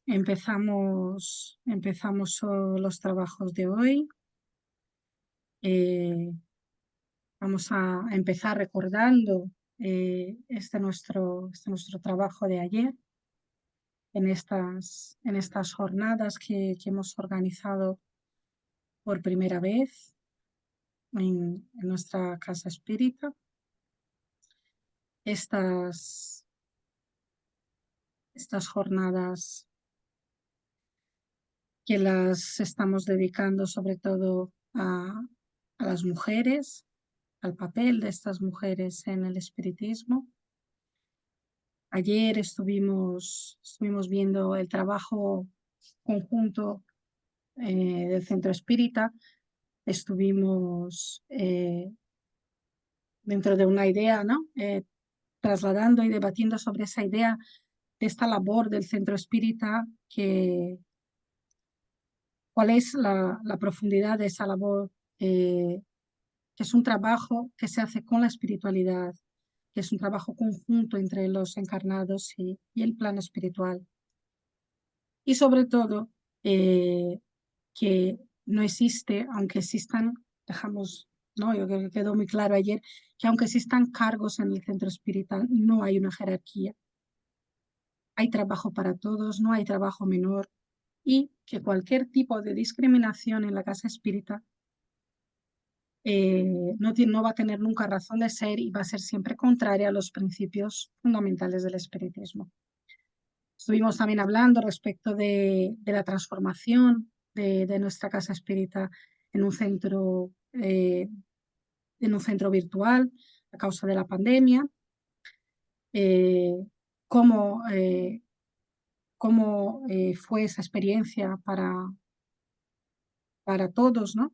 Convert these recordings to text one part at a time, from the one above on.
empezamos los trabajos de hoy. Eh, Vamos a empezar recordando este nuestro trabajo de ayer en estas jornadas que hemos organizado por primera vez en nuestra casa espírita. Estas jornadas que las estamos dedicando sobre todo a las mujeres, al papel de estas mujeres en el espiritismo. Ayer estuvimos viendo el trabajo conjunto del Centro Espírita. Estuvimos dentro de una idea, ¿no? Trasladando y debatiendo sobre esa idea de esta labor del Centro Espírita, cuál es la profundidad de esa labor, que es un trabajo que se hace con la espiritualidad, que es un trabajo conjunto entre los encarnados y el plano espiritual. Y sobre todo, que no existe, aunque existan, ¿no? Yo creo que quedó muy claro ayer, que aunque existan cargos en el centro espiritual, no hay una jerarquía. Hay trabajo para todos, no hay trabajo menor, y que cualquier tipo de discriminación en la casa espírita no va a tener nunca razón de ser y va a ser siempre contraria a los principios fundamentales del espiritismo. Estuvimos también hablando respecto de la transformación de nuestra casa espírita en un centro, virtual a causa de la pandemia, cómo, fue esa experiencia para todos, ¿no?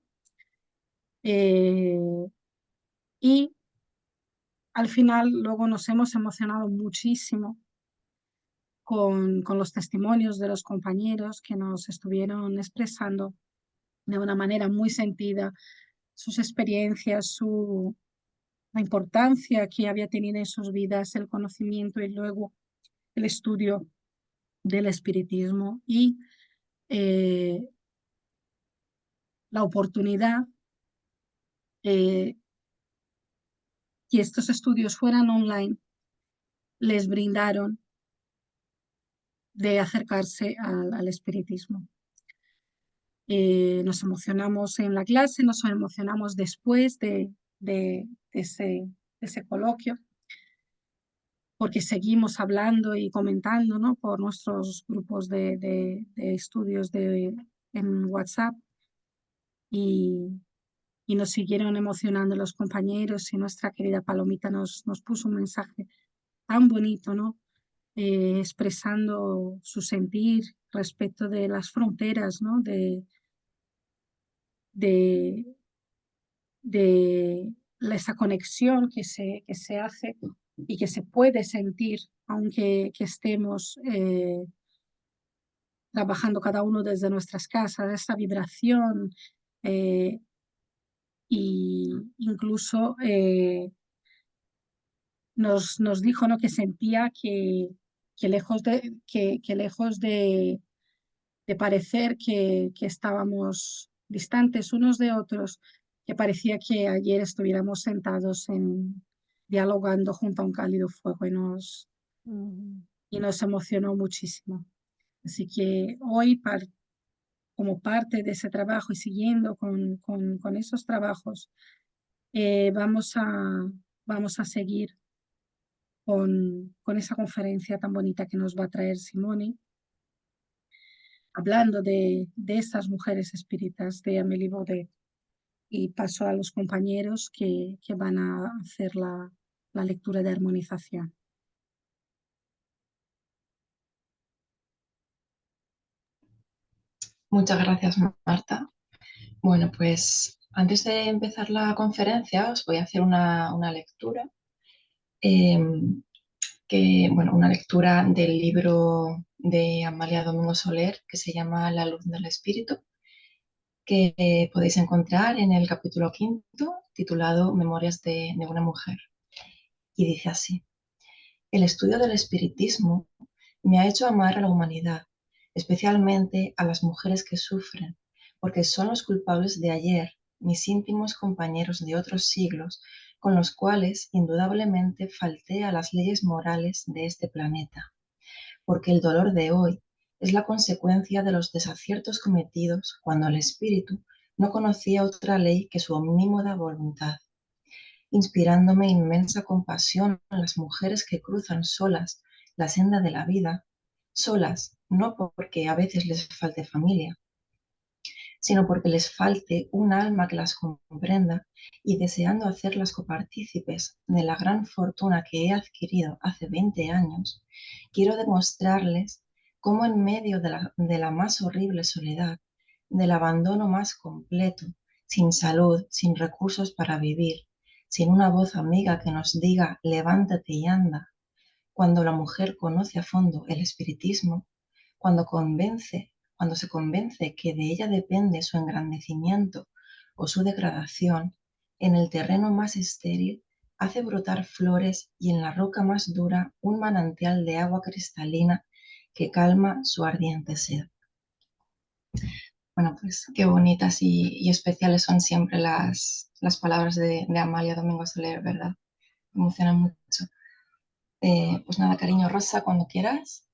Y al final luego nos hemos emocionado muchísimo con los testimonios de los compañeros que nos estuvieron expresando de una manera muy sentida sus experiencias, la importancia que había tenido en sus vidas el conocimiento y luego el estudio del espiritismo y la oportunidad que estos estudios fueran online les brindaron de acercarse al espiritismo. Nos emocionamos en la clase, nos emocionamos después de ese coloquio, porque seguimos hablando y comentando, ¿no? Por nuestros grupos de estudios en WhatsApp, y nos siguieron emocionando los compañeros, y nuestra querida Palomita nos puso un mensaje tan bonito, ¿no? Expresando su sentir respecto de las fronteras, ¿no? de, de esa conexión que se hace y que se puede sentir, aunque que estemos trabajando cada uno desde nuestras casas, esa vibración, y incluso nos dijo, ¿no? Que sentía que lejos de parecer que estábamos distantes unos de otros, que parecía que ayer estuviéramos sentados dialogando junto a un cálido fuego, y nos emocionó muchísimo. Así que hoy, como parte de ese trabajo y siguiendo con esos trabajos, vamos a seguir con esa conferencia tan bonita que nos va a traer Simone, hablando de estas mujeres espíritas de Amélie Baudet. Y paso a los compañeros que van a hacer la lectura de armonización. Muchas gracias, Marta. Bueno, pues antes de empezar la conferencia os voy a hacer una lectura, una lectura del libro de Amalia Domingo Soler que se llama La luz del espíritu, que podéis encontrar en el capítulo 5, titulado Memorias de una mujer. Y dice así: el estudio del espiritismo me ha hecho amar a la humanidad especialmente a las mujeres que sufren, porque son los culpables de ayer, mis íntimos compañeros de otros siglos, con los cuales indudablemente falté a las leyes morales de este planeta, porque el dolor de hoy es la consecuencia de los desaciertos cometidos cuando el espíritu no conocía otra ley que su omnímoda voluntad, inspirándome inmensa compasión a las mujeres que cruzan solas la senda de la vida, solas no porque a veces les falte familia, sino porque les falte un alma que las comprenda y deseando hacerlas copartícipes de la gran fortuna que he adquirido hace 20 años, quiero demostrarles cómo en medio de la más horrible soledad, del abandono más completo, sin salud, sin recursos para vivir, sin una voz amiga que nos diga levántate y anda, cuando la mujer conoce a fondo el espiritismo, cuando se convence que de ella depende su engrandecimiento o su degradación, en el terreno más estéril hace brotar flores y en la roca más dura un manantial de agua cristalina que calma su ardiente sed. Bueno, pues qué bonitas y especiales son siempre las palabras de Amalia Domingo Soler, ¿verdad? Me emocionan mucho. Pues nada, cariño Rosa, cuando quieras.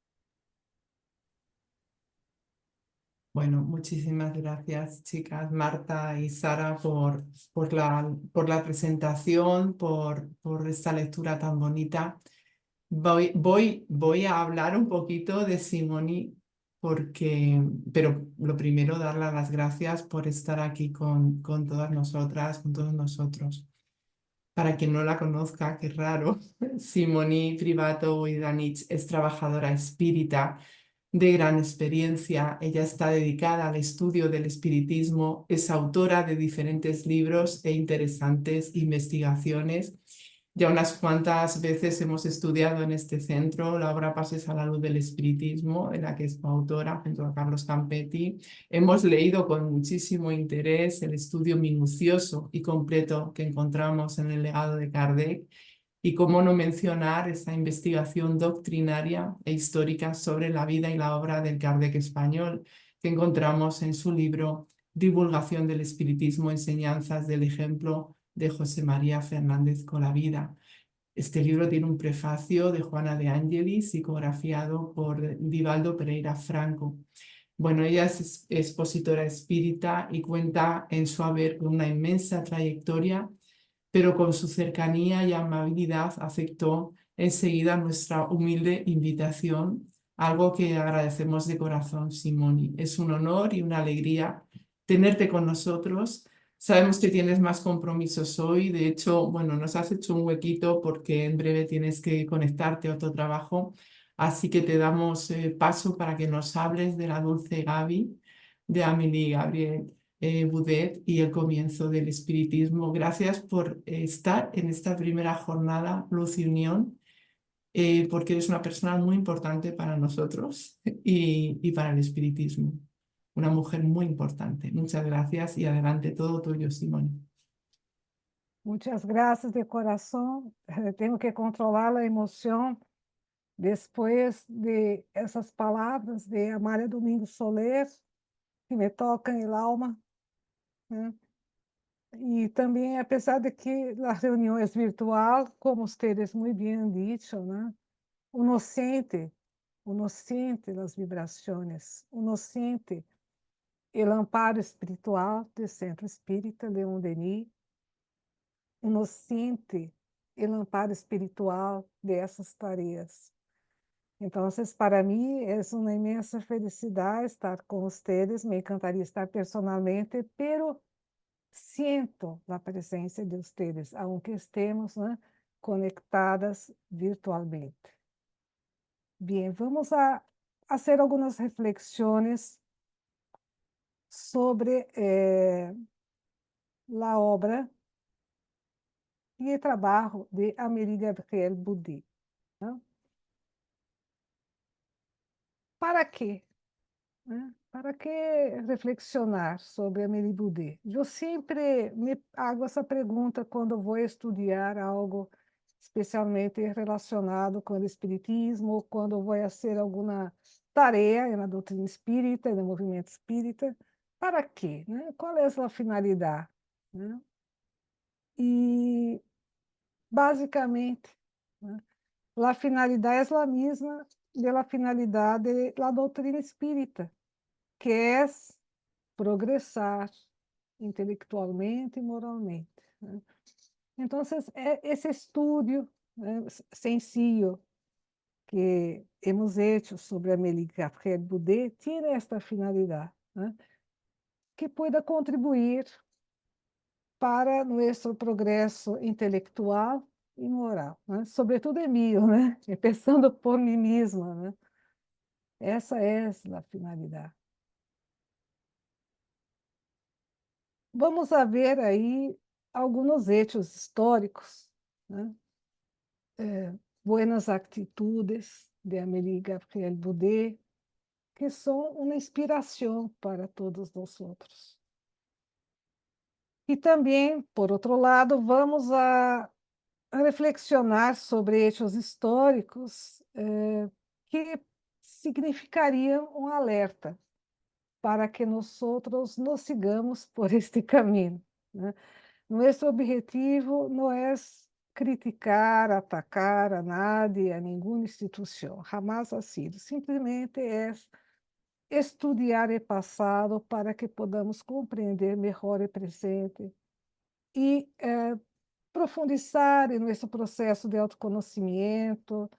Bueno, muchísimas gracias, chicas, Marta y Sara, por la presentación, por esta lectura tan bonita. Voy a hablar un poquito de Simone, pero lo primero, darle las gracias por estar aquí con todas nosotras, con todos nosotros. Para quien no la conozca, qué raro, Simone Privato Idanich es trabajadora espírita de gran experiencia. Ella está dedicada al estudio del espiritismo, es autora de diferentes libros e interesantes investigaciones. Ya unas cuantas veces hemos estudiado en este centro la obra Pases a la luz del espiritismo, de la que es coautora junto a Carlos Campetti. Hemos leído con muchísimo interés el estudio minucioso y completo que encontramos en el legado de Kardec. Y cómo no mencionar esa investigación doctrinaria e histórica sobre la vida y la obra del Kardec español que encontramos en su libro Divulgación del Espiritismo, Enseñanzas del Ejemplo de José María Fernández Colavida. Este libro tiene un prefacio de Juana de Angelis, psicografiado por Divaldo Pereira Franco. Bueno, ella es expositora espírita y cuenta en su haber con una inmensa trayectoria, pero con su cercanía y amabilidad aceptó enseguida nuestra humilde invitación, algo que agradecemos de corazón, Simone. Es un honor y una alegría tenerte con nosotros. Sabemos que tienes más compromisos hoy, de hecho, bueno, nos has hecho un huequito porque en breve tienes que conectarte a otro trabajo, así que te damos paso para que nos hables de la Dulce Gaby, de Amélie Gabriel Boudet y el comienzo del espiritismo. Gracias por estar en esta primera jornada Luz y Unión, porque eres una persona muy importante para nosotros y para el espiritismo. Una mujer muy importante. Muchas gracias y adelante, todo tuyo, Simón. Muchas gracias de corazón. Tengo que controlar la emoción después de essas palavras de Amália Domingos Soler, que me tocam el alma, né? E também, apesar de que a reunião é virtual, como ustedes muito bem han dicho, né? Uno siente las vibraciones, uno siente el amparo espiritual do Centro Espírita Leon Denis, uno siente el amparo espiritual dessas tareas. Então, para mim, é uma imensa felicidade estar com vocês. Me encantaria estar personalmente, pero siento a presença de vocês, aunque estemos, né, conectadas virtualmente. Bem, vamos a fazer algumas reflexões sobre a obra e o trabalho de Amélie Gabrielle Boudet, né? Para quê? Né? Para que reflexionar sobre Amélie Boudet? Eu sempre me hago essa pergunta quando vou estudar algo especialmente relacionado com o espiritismo, quando vou fazer alguma tarefa na doutrina espírita, no movimento espírita. Para quê? Né? Qual é a finalidade? Né? E, basicamente, né, a finalidade é a mesma da finalidade da doutrina espírita, que é progressar intelectualmente e moralmente. Né? Então, esse estudo, né, sencillo que hemos hecho sobre Amélie Gabriel Boudet tiene esta finalidade, né? Que pueda contribuir para nosso progresso intelectual e moral, né? Sobretudo em mim, né? Pensando por mim mesma, né? Essa é a finalidade. Vamos a ver aí alguns hechos históricos, né? Buenas atitudes de Amélie Gabriel Boudet, que são uma inspiração para todos nós outros. E também, por outro lado, vamos a reflexionar sobre hechos históricos que significariam um alerta para que nós outros nos sigamos por este caminho, né? Nosso objetivo não é criticar, atacar a nadie, a nenhuma instituição, jamais ha sido. Simplesmente é estudar o passado para que podamos compreender melhor o presente e profundizar em nosso processo de autoconhecimento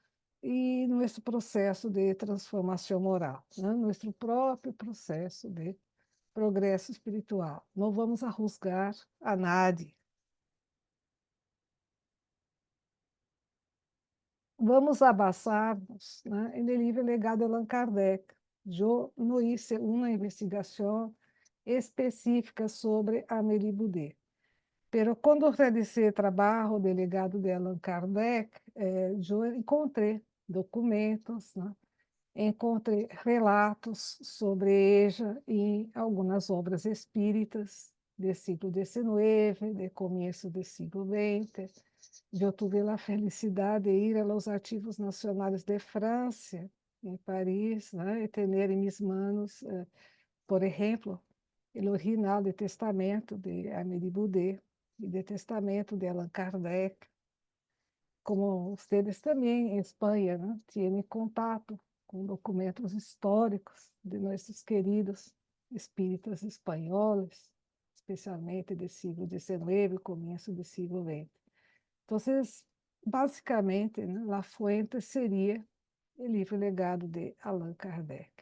e nosso processo de transformação moral, né? Nosso próprio processo de progresso espiritual. Não vamos a juzgar a nadie. Vamos abaixar-nos, né, no livro Legado de Allan Kardec. Eu não hice uma investigação específica sobre Amélie Boudet. Pero quando realicei o trabalho do Legado de Allan Kardec, eu encontrei documentos, né? Encontrei relatos sobre ela em algumas obras espíritas do século XIX, do começo do século XX. Eu tive a felicidade de ir aos Arquivos Nacionais de França, em Paris, né? E ter em minhas mãos, por exemplo, o original do Testamento de Amélie Boudet e do Testamento de Allan Kardec. Como vocês também, em Espanha, né, têm contato com documentos históricos de nossos queridos espíritas espanhóis, especialmente do século XIX, começo do século XX. Então, basicamente, né, a fonte seria o livro Legado de Allan Kardec.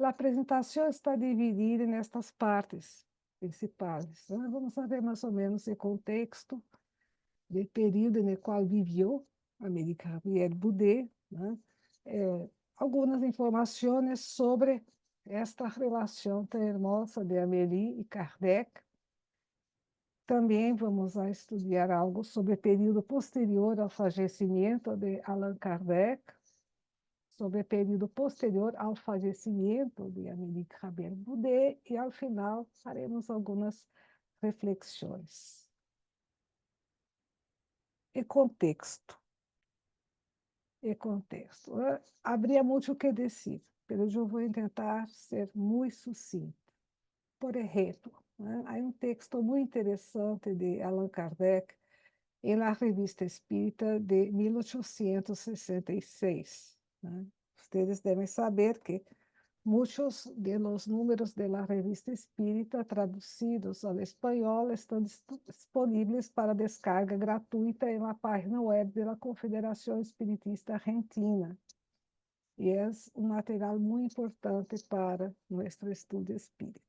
A apresentação está dividida nestas partes principais. Né? Vamos ver mais ou menos o contexto do período no qual viveu Amélie Gabriel Boudet, né? Algumas informações sobre esta relação tão hermosa de Amélie e Kardec. Também vamos a estudar algo sobre o período posterior ao falecimento de Allan Kardec, sobre o período posterior ao falecimento de Amélie Gabriel Boudet e, ao final, faremos algumas reflexões. E contexto. Habría muito que dizer, mas eu vou tentar ser muito sucinta. Por exemplo, né, há um texto muito interessante de Allan Kardec em La Revista Espírita de 1866. Né? Vocês devem saber que muitos dos números da Revista Espírita traduzidos ao espanhol estão disponíveis para descarga gratuita na página web da Confederação Espiritista Argentina. E é um material muito importante para nosso estudo espírita.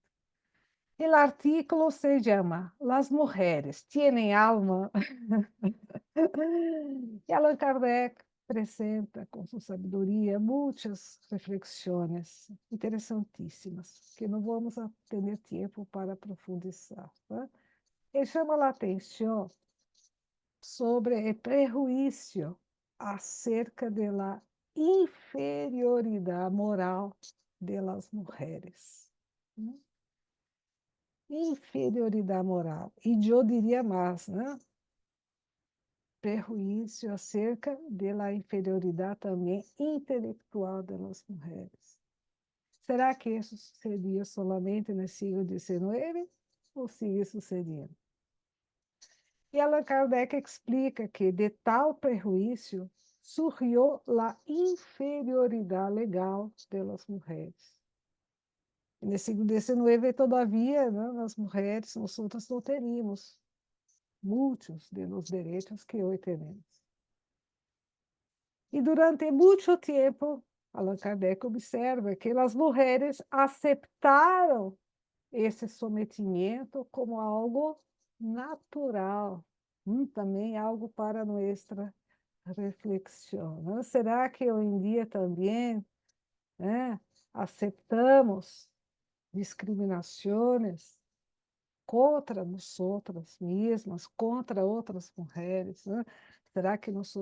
O artículo se chama Las mujeres tienen alma. E Allan Kardec apresenta com sua sabedoria muitas reflexões interessantíssimas, que não vamos ter tempo para profundizar. Né? Ele chama a atenção sobre o prejuízo acerca da inferioridade moral das mulheres. Né? Inferioridade moral. E eu diria mais, né? prejuízo acerca da inferioridade também intelectual das mulheres. Será que isso sucedia solamente no século XIX ou sigue sucedendo? E Allan Kardec explica que de tal prejuízo surgiu a inferioridade legal das mulheres. No século XIX, todavia, né, as mulheres, nós não teríamos muitos dos direitos que hoje temos. E durante muito tempo, Allan Kardec observa que as mulheres aceitaram esse sometimento como algo natural, também algo para nossa reflexão. Não será que hoje em dia também, né, aceitamos discriminações contra nós outras mesmas, contra outras mulheres, né? Será que nós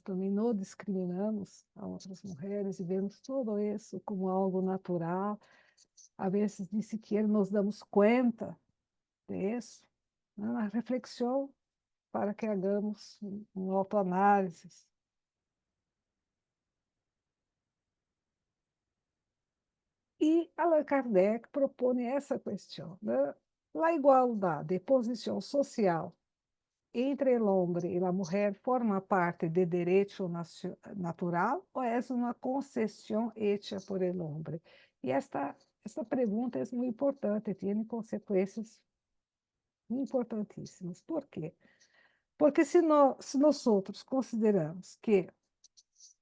também não discriminamos a outras mulheres e vemos tudo isso como algo natural? A vezes nem sequer nos damos conta disso, né? Uma reflexão para que hagamos uma autoanálise. E Allan Kardec propõe essa questão, né? A igualdade de posição social entre o homem e a mulher forma parte do direito natural ou é uma concessão hecha por el homem? E esta pergunta é muito importante, tem consequências importantíssimas. Por quê? Porque se nós outros consideramos que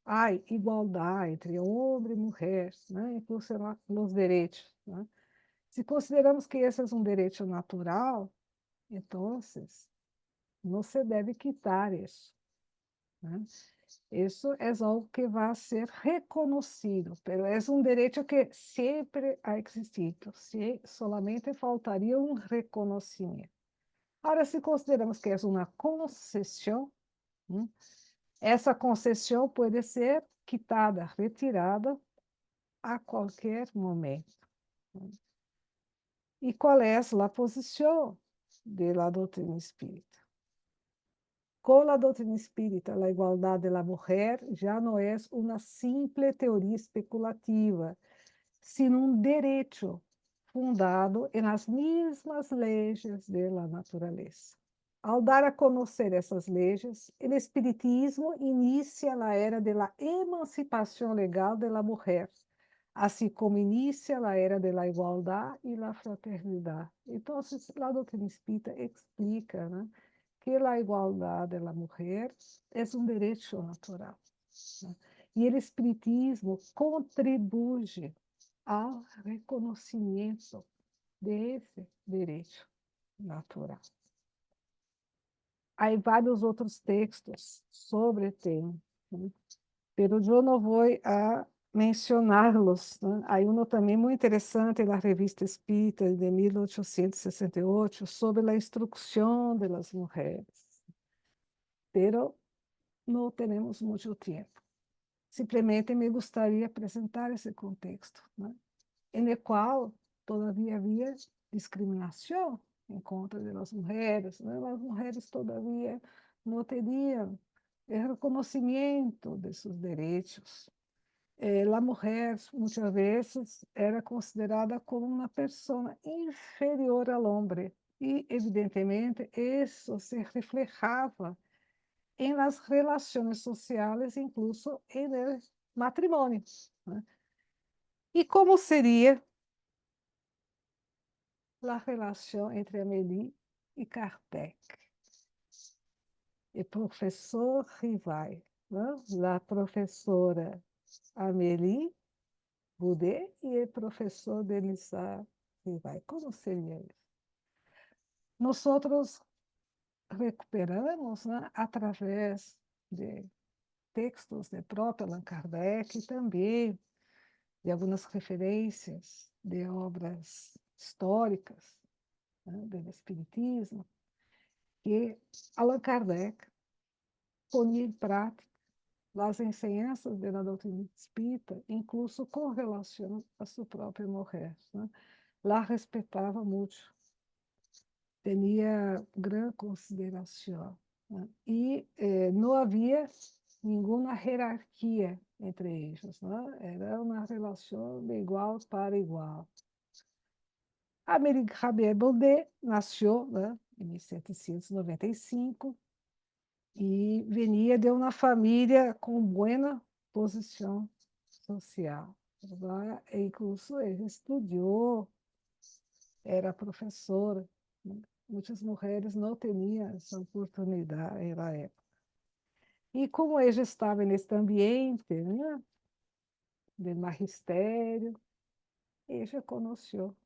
há igualdade entre homem e mulher, né, incluso nos direitos, né? Se consideramos que esse é um direito natural, então não se deve quitar isso, né? Isso é algo que vai ser reconhecido, mas é um direito que sempre ha existido, se solamente faltaria um reconhecimento. Agora, se consideramos que é uma concessão, essa concessão pode ser quitada, retirada a qualquer momento. E qual é a posição da doutrina espírita? Com a doutrina espírita, a igualdade da mulher já não é uma simples teoria especulativa, sino um direito fundado nas mesmas leis da natureza. Ao dar a conhecer essas leis, o Espiritismo inicia a era da emancipação legal da mulher, assim como inicia a era da igualdade e da fraternidade. Então, a doutrina espírita explica, né, que a igualdade da mulher é um direito natural, né? E o Espiritismo contribui ao reconhecimento desse direito natural. Há vários outros textos sobre o tema, né? Mas eu não vou a mencioná-los, né? Há um também muito interessante na Revista Espírita de 1868 sobre a instrução das mulheres. Pero não temos muito tempo. Simplesmente me gostaria de apresentar esse contexto, né, no qual todavia havia discriminação em contra das mulheres, né? As mulheres todavia não teriam reconhecimento de seus direitos. A mulher, muitas vezes, era considerada como uma pessoa inferior ao homem, e, evidentemente, isso se reflejava em las relações sociais, incluso em el matrimônio, né? E como seria a relação entre Amélie e Kardec? O professor Rivail, né? A professora Amélie Boudet e o professor Denisard Rivail. Como seria isso? Nós recuperamos, né, através de textos de próprio Allan Kardec e também de algumas referências de obras históricas, né, do Espiritismo, que Allan Kardec ponia em prática as ensinanças da doutrina espírita, incluso com relação a sua própria mulher, né? Lá respeitava muito, tinha grande consideração, né? E não havia nenhuma hierarquia entre eles, né? Era uma relação de igual para igual. Amélie Gabriel-Baudet nasceu, né, em 1795 e venia de uma família com boa posição social. Ela, incluso, ele estudou, era professora. Né? Muitas mulheres não tinham essa oportunidade na época. E como ele estava nesse ambiente, né, de magistério, ele conheceu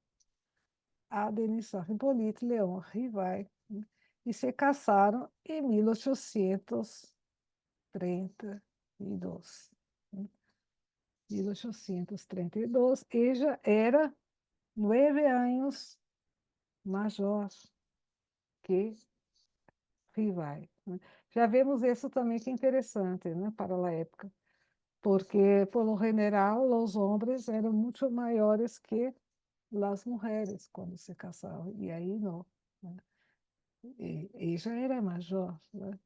a Denise Hippolyte Leon Rivai, né, e se casaram em 1832. Né? 1832, ella era 9 anos maior que Rivai. Né? Já vemos isso também que é interessante, né, para a época, porque, por lo general, os homens eram muito maiores que as mulheres quando se casavam, e aí não. Né? E já era maior. Né?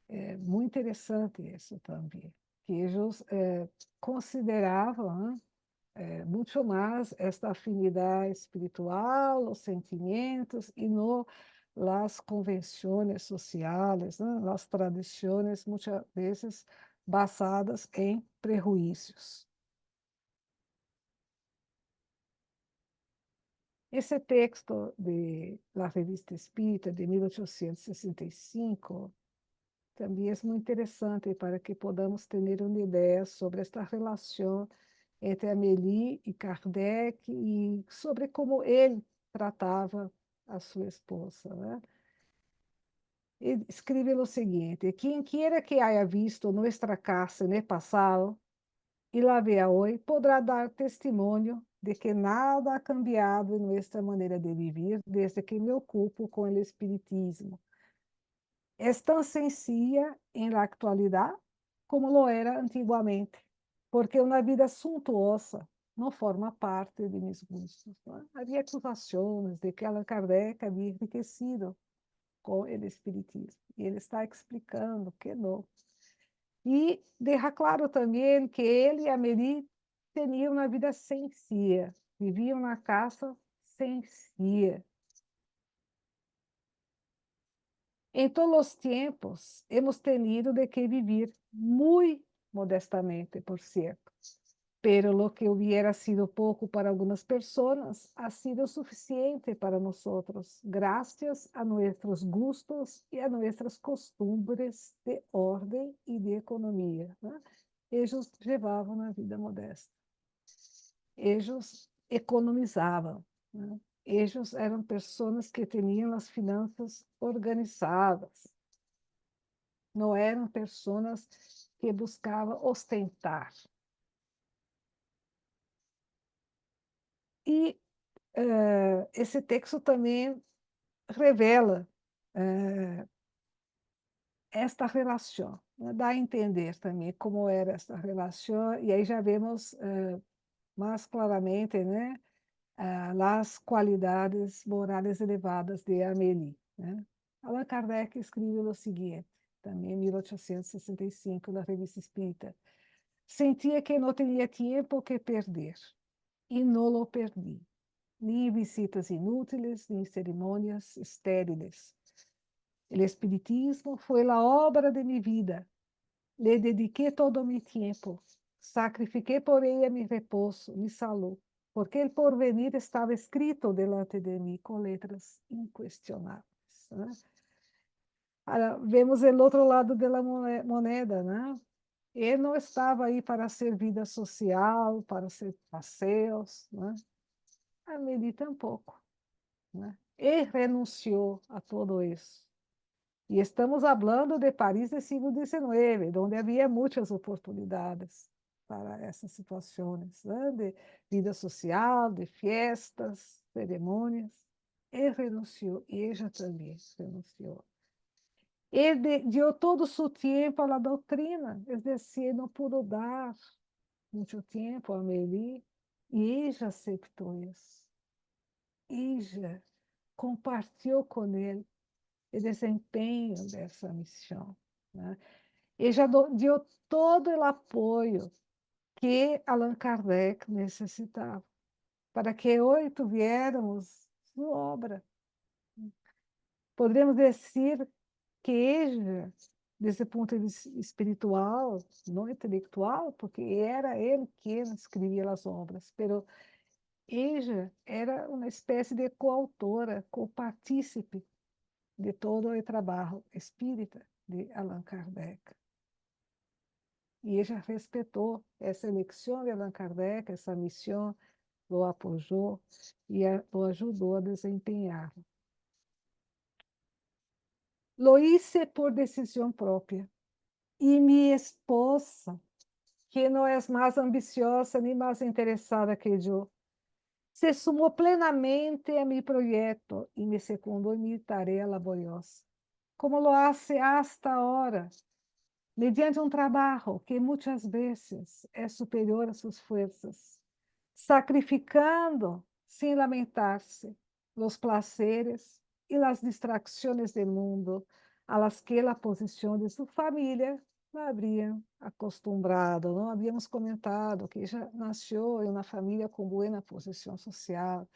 É muito interessante isso também, que eles consideravam, né, muito mais esta afinidade espiritual, os sentimentos, e não as convenções sociais, né, as tradições, muitas vezes basadas em prejuízos. Esse texto de La Revista Espírita, de 1865, também é muito interessante para que podamos ter uma ideia sobre esta relação entre Amélie e Kardec e sobre como ele tratava a sua esposa. Né? Ele escreve o seguinte: quem quiera que haya visto nuestra casa en el pasado y la vea hoy, podrá dar testimonio de que nada ha cambiado en nuestra manera de vivir desde que me ocupo con el espiritismo. Es tan sencilla en la actualidad como lo era antiguamente, porque uma vida suntuosa não forma parte de meus gustos. Né? Havia acusações de que Allan Kardec havia enriquecido com o espiritismo, e ele está explicando que não. E deixa claro também que ele e Amélie tinham uma vida sencilla, viviam na casa sencilla. Em todos os tempos, hemos tenido de que vivir muito modestamente, por certo. Pero lo que hubiera sido poco para algunas personas ha sido suficiente para nosotros, gracias a nuestros gustos y a nuestras costumbres de orden y de economía. Né? Eles levavam uma vida modesta. Eles economizavam. Né? Eles eram pessoas que tinham as finanças organizadas. Não eram pessoas que buscavam ostentar. E esse texto também revela esta relação, né? Dá a entender também como era esta relação, e aí já vemos mais claramente, né, as qualidades morais elevadas de Amélie. Né? Allan Kardec escreveu o seguinte, também em 1865, na Revista Espírita: sentia que não tinha tempo que perder, e não lo perdi. Ni en visitas inútiles, ni en ceremonias estériles. El espiritismo fue la obra de mi vida. Le dediqué todo mi tiempo. Sacrifiqué por ella mi reposo, mi salud, porque el porvenir estaba escrito delante de mí con letras incuestionables. Né? Ahora, vemos o outro lado da moneda, né? Ele não estava aí para ser vida social, para ser passeios, né? Amélie tampouco. Né? E renunciou a todo isso. E estamos falando de Paris do século XIX, onde havia muitas oportunidades para essas situações, né? De vida social, de festas, cerimônias. E renunciou, e ela também renunciou. Ele deu todo o seu tempo à doutrina, é decir, não pudo dar muito tempo a Amélie, e ela aceitou isso. Ella compartió con él e desempenho dessa missão, né? Ella deu todo o apoio que Allan Kardec necessitava para que hoje tuviéramos sua obra. Podemos dizer que ella, desse ponto de vista espiritual, não intelectual, porque era ele quem escrevia as obras, pero ella era uma espécie de coautora, copartícipe de todo o trabalho espírita de Allan Kardec. E ella respeitou essa eleição de Allan Kardec, essa missão, lo apoiou e o ajudou a desempenhar. Lo hice por decisão própria. E minha esposa, que não é mais ambiciosa nem mais interessada que eu, se sumou plenamente a mi proyecto y me secundó en mi tarea laboriosa, como lo hace hasta ahora, mediante un trabajo que muchas veces es superior a sus fuerzas, sacrificando sin lamentarse los placeres y las distracciones del mundo a las que la posición de su familia la habrían acostumbrado. Não havíamos comentado que ella nació en una familia con buena posición social,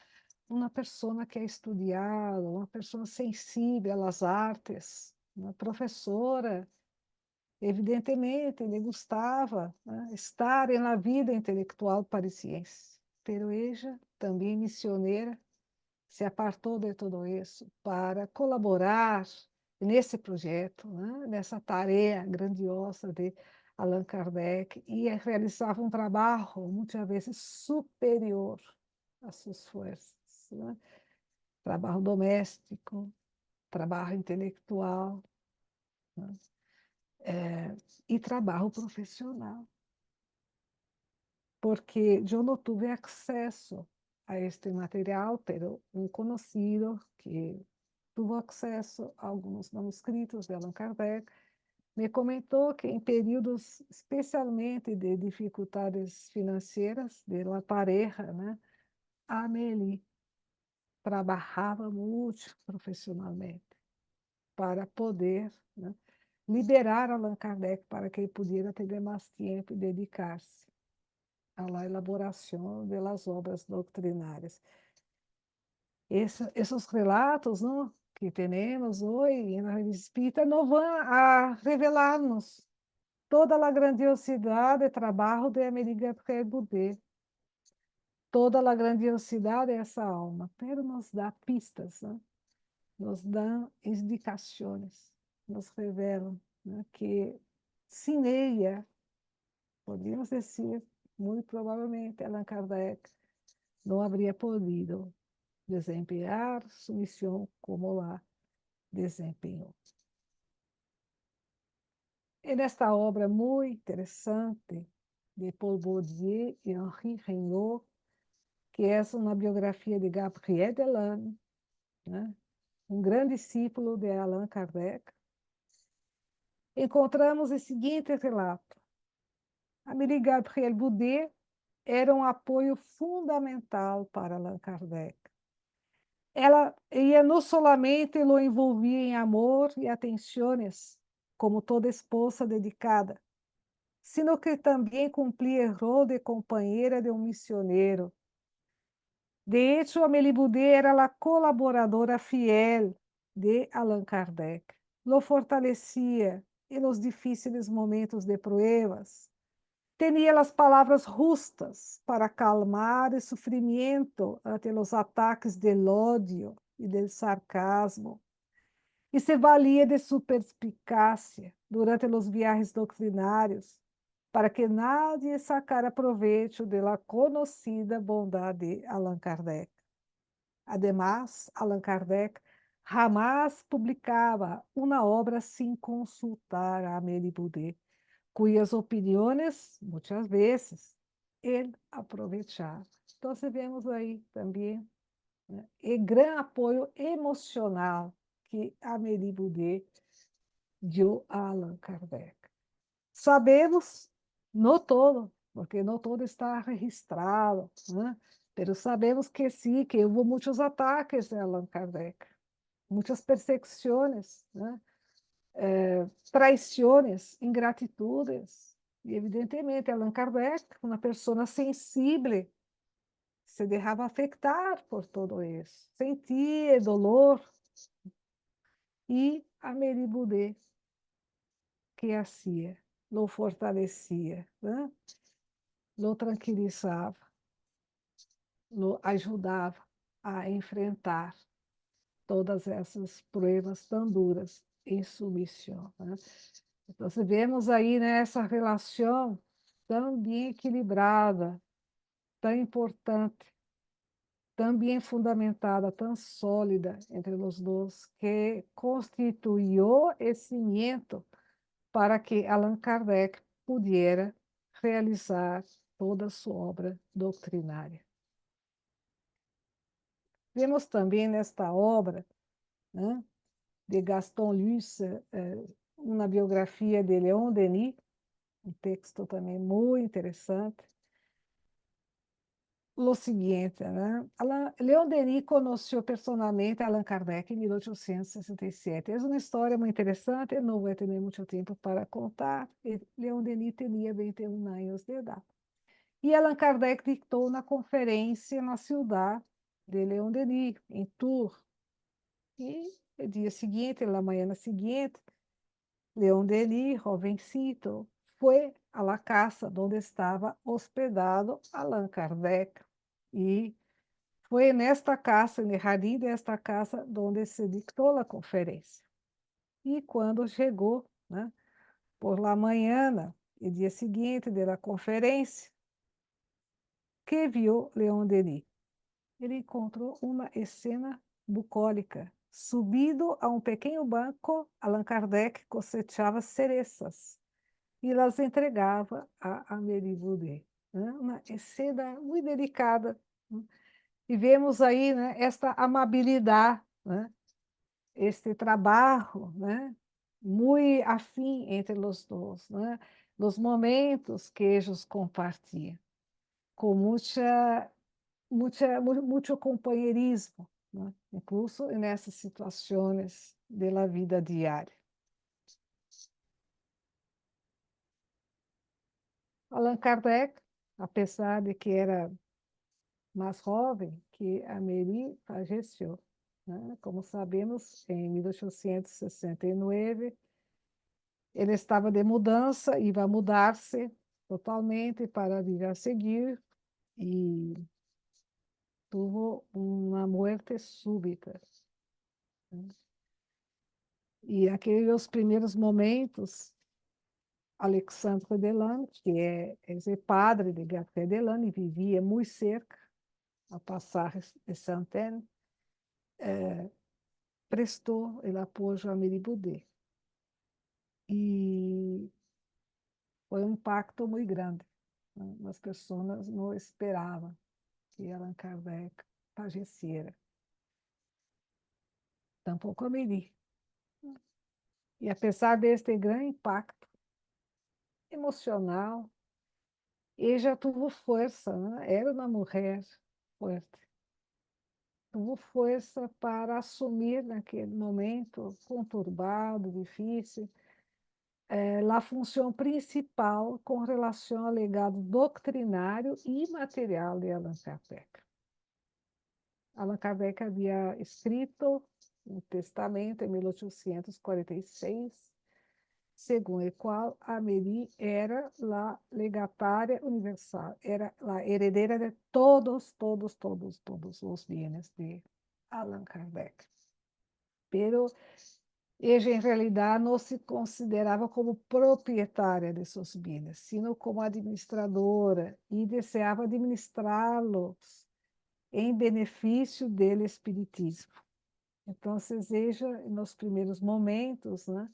uma pessoa que é estudada, uma pessoa sensível às artes, uma professora. Evidentemente, lhe gostava, né, estar na vida intelectual parisiense. Pero ella, também missioneira, se apartou de tudo isso para colaborar nesse projeto, né, nessa tarefa grandiosa de Allan Kardec, e realizava um trabalho, muitas vezes, superior às suas forças. Né? Trabalho doméstico, trabalho intelectual, né? E trabalho profissional. Porque eu não tive acesso a este material, pero um conhecido que teve acesso a alguns manuscritos de Allan Kardec me comentou que em períodos especialmente de dificuldades financeiras de la pareja, né, a Amélie trabalhava muito profissionalmente para poder, né, liberar Allan Kardec para que ele pudesse ter mais tempo e dedicar-se à elaboração das obras doutrinárias. Esses relatos, não, que temos hoje na revista espírita não vão a revelar-nos toda a grandiosidade do trabalho de Amélie Gabriel-Boudet, toda a grandiosidade dessa alma, pero nos dá pistas, né? Nos dão indicações, nos revelam, né, que sem ela, podíamos dizer, muito provavelmente, Allan Kardec não haveria podido desempenhar sua missão como lá desempenhou. E nesta obra muito interessante de Paul Bourdieu e Henri Regnault, que é uma biografia de Gabriel Delane, né, um grande discípulo de Allan Kardec, encontramos o seguinte relato. Amélie Gabriel-Boudet era um apoio fundamental para Allan Kardec. Ela não somente o envolvia em amor e atenções, como toda esposa dedicada, sino que também cumpria o rol de companheira de um missioneiro. De hecho, Amélie Boudet era a colaboradora fiel de Allan Kardec. Lo fortalecia em los difíceis momentos de pruebas. Tinha as palavras justas para calmar o sofrimento ante os ataques del ódio e del sarcasmo. E se valia de sua perspicácia durante os viajes doutrinários para que nadie sacara proveito da conhecida bondade de Allan Kardec. Además, Allan Kardec jamais publicava uma obra sem consultar a Amélie Boudet, cujas opiniões, muitas vezes, ele aproveitava. Então, vemos aí também, né, o grande apoio emocional que Amélie Boudet deu a Allan Kardec. Sabemos, não todo, porque não todo está registrado, né? Mas sabemos que sim, que houve muitos ataques de Allan Kardec. muitas perseguições, né? Traições, ingratitudes. E, evidentemente, Allan Kardec, uma pessoa sensível, se deixava afetar por todo isso, sentia dolor. E Amélie Boudet, que hacía? Lo fortalecia, né? Lo tranquilizava, lo ajudava a enfrentar todas essas pruebas tão duras em submissão, né? Então, vemos aí, né, essa relação tão bem equilibrada, tão importante, tão bem fundamentada, tão sólida entre os dois, que constituiu esse cimento para que Allan Kardec pudesse realizar toda a sua obra doutrinária. Vemos também nesta obra, né, de Gaston Luce, uma biografia de Leon Denis, um texto também muito interessante. O seguinte, né? Leon Denis conheceu pessoalmente Allan Kardec em 1867. É uma história muito interessante, não vou ter muito tempo para contar. Leon Denis tinha 21 anos de idade. E Allan Kardec dictou na conferência na cidade de Leon Denis, em Tours. E no dia seguinte, na manhã seguinte, Leon Denis, jovencito, foi à la casa onde estava hospedado Allan Kardec. E foi nesta casa, no jardim desta casa, onde se dictou a conferência. E quando chegou, né, por la manhã, no dia seguinte da conferência, que viu Leon Denis? Ele encontrou uma cena bucólica. Subido a um pequeno banco, Allan Kardec cosechava cerezas e las entregava a Amélie Boudet. Né? Uma cena muito delicada. Né? E vemos aí, né, esta amabilidade, né, este trabalho, né, muito afim entre os dois, né, nos momentos que eles compartilham, com muito companheirismo, né, incluso nessas situações da vida diária. Allan Kardec, apesar de que era mais jovem que Amélie, faleceu. Né? Como sabemos, em 1869, ele estava de mudança, ia mudar-se totalmente para vir a seguir e teve uma morte súbita. Né? E aqueles primeiros momentos, Alexandre Delane, que é padre de Gaspard Delane, vivia muito cerca, a passagem de Saint-Anne, prestou o apoio a Amélie Boudet. E foi um impacto muito grande. Né? As pessoas não esperavam que Allan Kardec falecera. Tampouco Amélie. E apesar deste grande impacto emocional, ele já teve força, né? Era uma mulher forte. Teve força para assumir naquele momento conturbado, difícil, a função principal com relação ao legado doutrinário e material de Allan Kardec. Allan Kardec havia escrito um testamento em 1846, segundo o qual Amélie era a legatária universal, era a herdeira de todos os bens de Allan Kardec. Pero ella, em realidade, não se considerava como proprietária de seus bens, sino como administradora, e desejava administrá-los em benefício do espiritismo. Então, ella, nos primeiros momentos, né,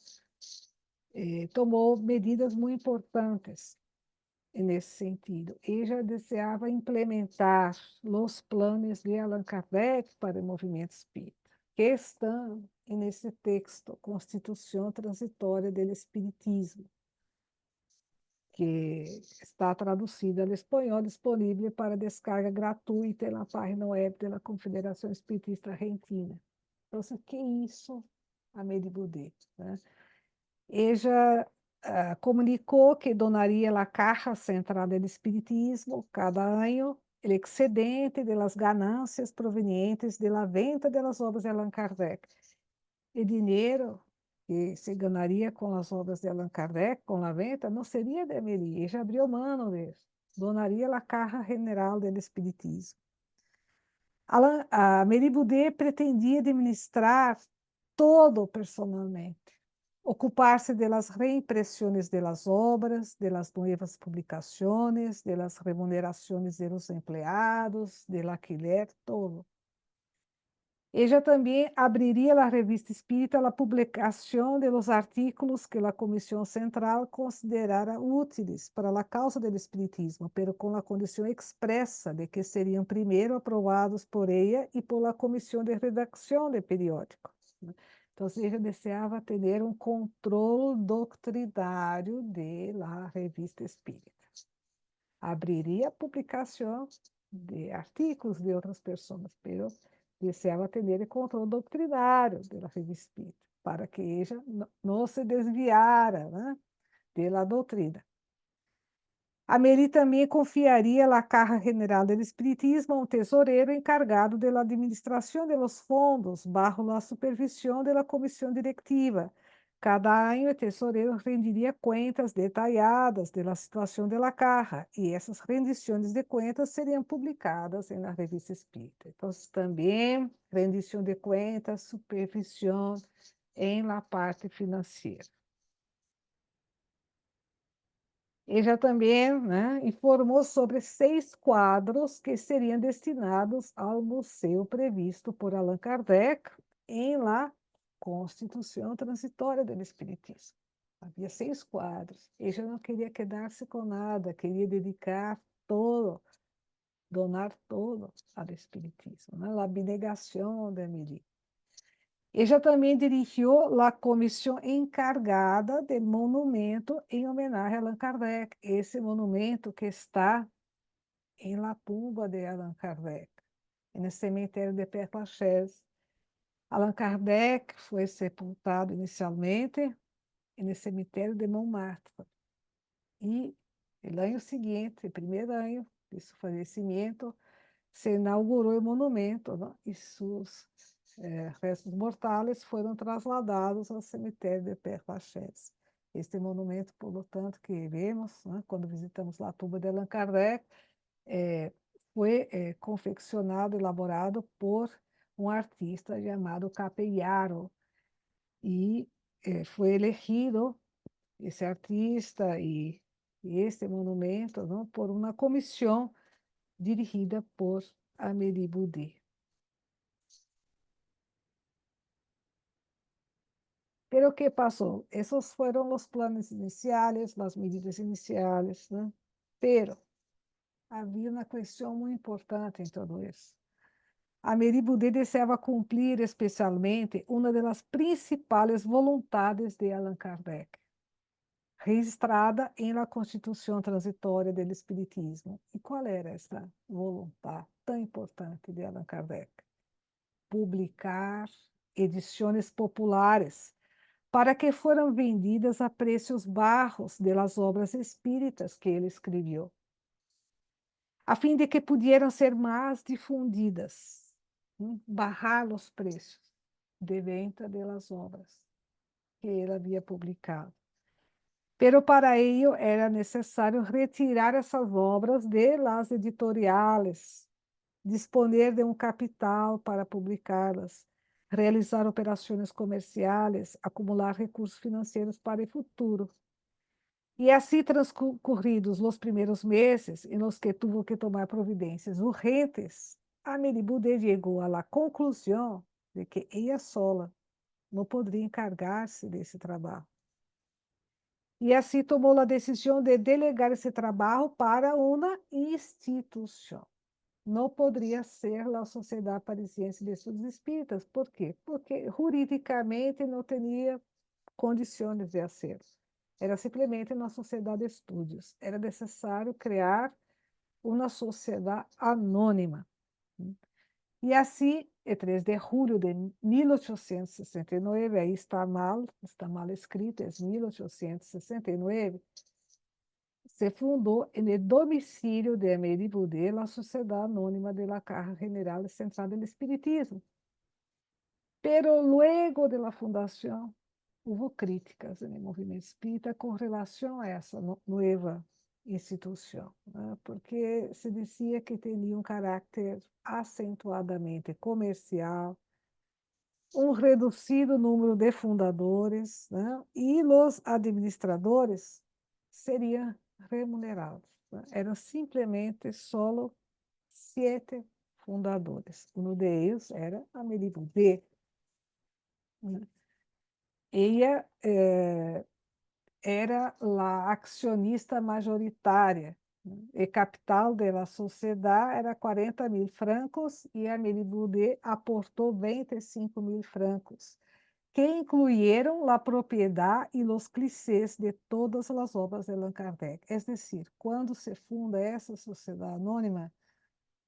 tomou medidas muito importantes nesse sentido. Ella desejava implementar os planos de Allan Kardec para o movimento espírita, que estão nesse texto, Constituição Transitória do Espiritismo, que está traduzido ao espanhol, disponível para descarga gratuita na página web da Confederação Espiritista Argentina. Então, o que é isso? Amélie Boudet, né? Ella comunicó que donaría la caja central del espiritismo cada año el excedente de las ganancias provenientes de la venta de las obras de Allan Kardec. El dinero que se ganaría con las obras de Allan Kardec, con la venta, no sería de Amélie, ella abrió mano de eso, donaría la caja general del espiritismo. Amélie Boudet pretendia administrar todo personalmente, ocupar-se de las reimpresiones de las obras, de las nuevas publicaciones, de las remuneraciones de los empleados, del alquiler, todo. Ella também abriria a revista espírita a publicação de los artículos que a Comissão Central considerara úteis para a causa do espiritismo, pero com a condição expressa de que seriam primeiro aprovados por ella e por la Comissão de Redacção de periódicos. Então, ella deseava ter um controle doutrinário de la revista espírita. Abriria a publicação de artículos de outras pessoas, pero deseava ter o controle doutrinário da revista espírita, para que ella não se desviara, né, da doutrina. Amélie também confiaria a Caja General do Espiritismo a um tesoureiro encargado da administração dos fundos, bajo a supervisão da comissão diretiva. Cada ano, o tesoureiro rendiria contas detalhadas da situação da caja, e essas rendições de contas seriam publicadas na revista espírita. Então, também rendição de contas, supervisão em la parte financeira. Ella também, né, informou sobre 6 quadros que seriam destinados ao museu previsto por Allan Kardec em la Constituição Transitória do Espiritismo. Havia 6 quadros. Ella não queria quedar-se com nada, queria dedicar todo, donar todo ao Espiritismo, né? A abnegação de Amélie. Ella também dirigiu a comissão encargada do monumento em homenagem a Allan Kardec. Esse monumento que está em la tumba de Allan Kardec, no cemitério de Père Lachaise. Allan Kardec foi sepultado inicialmente no cemitério de Montmartre. E no ano seguinte, primeiro ano de seu falecimento, se inaugurou o monumento, né? E seus restos mortais foram trasladados ao cemitério de Père Lachaise. Este monumento, portanto, que vemos, né, quando visitamos a tumba de Allan Kardec, foi confeccionado, elaborado por um artista chamado Capellaro, e foi elegido esse artista e este monumento, não, por uma comissão dirigida por Amélie Boudet. Pero o que passou? Esses foram os planos iniciais, as medidas iniciais, né? Pero havia uma questão muito importante em tudo isso. Amélie Boudet deseava cumprir especialmente uma das principais vontades de Allan Kardec, registrada em la Constituição Transitória do Espiritismo. E qual era essa vontade tão importante de Allan Kardec? Publicar edições populares para que foram vendidas a preços baixos das obras espíritas que ele escreveu, a fim de que pudieran ser mais difundidas, barrar os preços de venta das obras que ele havia publicado. Pero para ello era necessário retirar essas obras de las editoriales, disponer de um capital para publicá-las, realizar operações comerciais, acumular recursos financeiros para o futuro. E assim transcorridos os primeiros meses, em los que tuvo que tomar providências urgentes, Amélie Boudet chegou à conclusão de que ella sola não poderia encargar-se desse trabalho. E assim tomou a decisão de delegar esse trabalho para uma instituição. Não poderia ser a Sociedade Parisiense de Estudos Espíritas. Por quê? Porque juridicamente não tinha condições de ser. Era simplesmente uma sociedade de estudos. Era necessário criar uma sociedade anônima. E assim el 3 de julio de 1869, ahí está mal escrito, es 1869, se fundó en el domicilio de Amélie Boudet la Sociedad Anónima de la Caja General Central del Espiritismo. Pero luego de la fundación hubo críticas en el movimiento espírita con relación a esa nueva institución, ¿no? Porque se decía que tenía un carácter acentuadamente comercial, un reducido número de fundadores, ¿no? Y los administradores serían remunerados, ¿no? Eran simplemente solo 7 fundadores. Uno de ellos era Amélie Boudet, ¿no? Ella era a accionista majoritária. O capital da sociedade era 40.000 francos e Amélie Boudet aportou 25.000 francos, que incluíram a propriedade e os clichês de todas as obras de Allan Kardec. É decir, quando se funda essa sociedade anônima,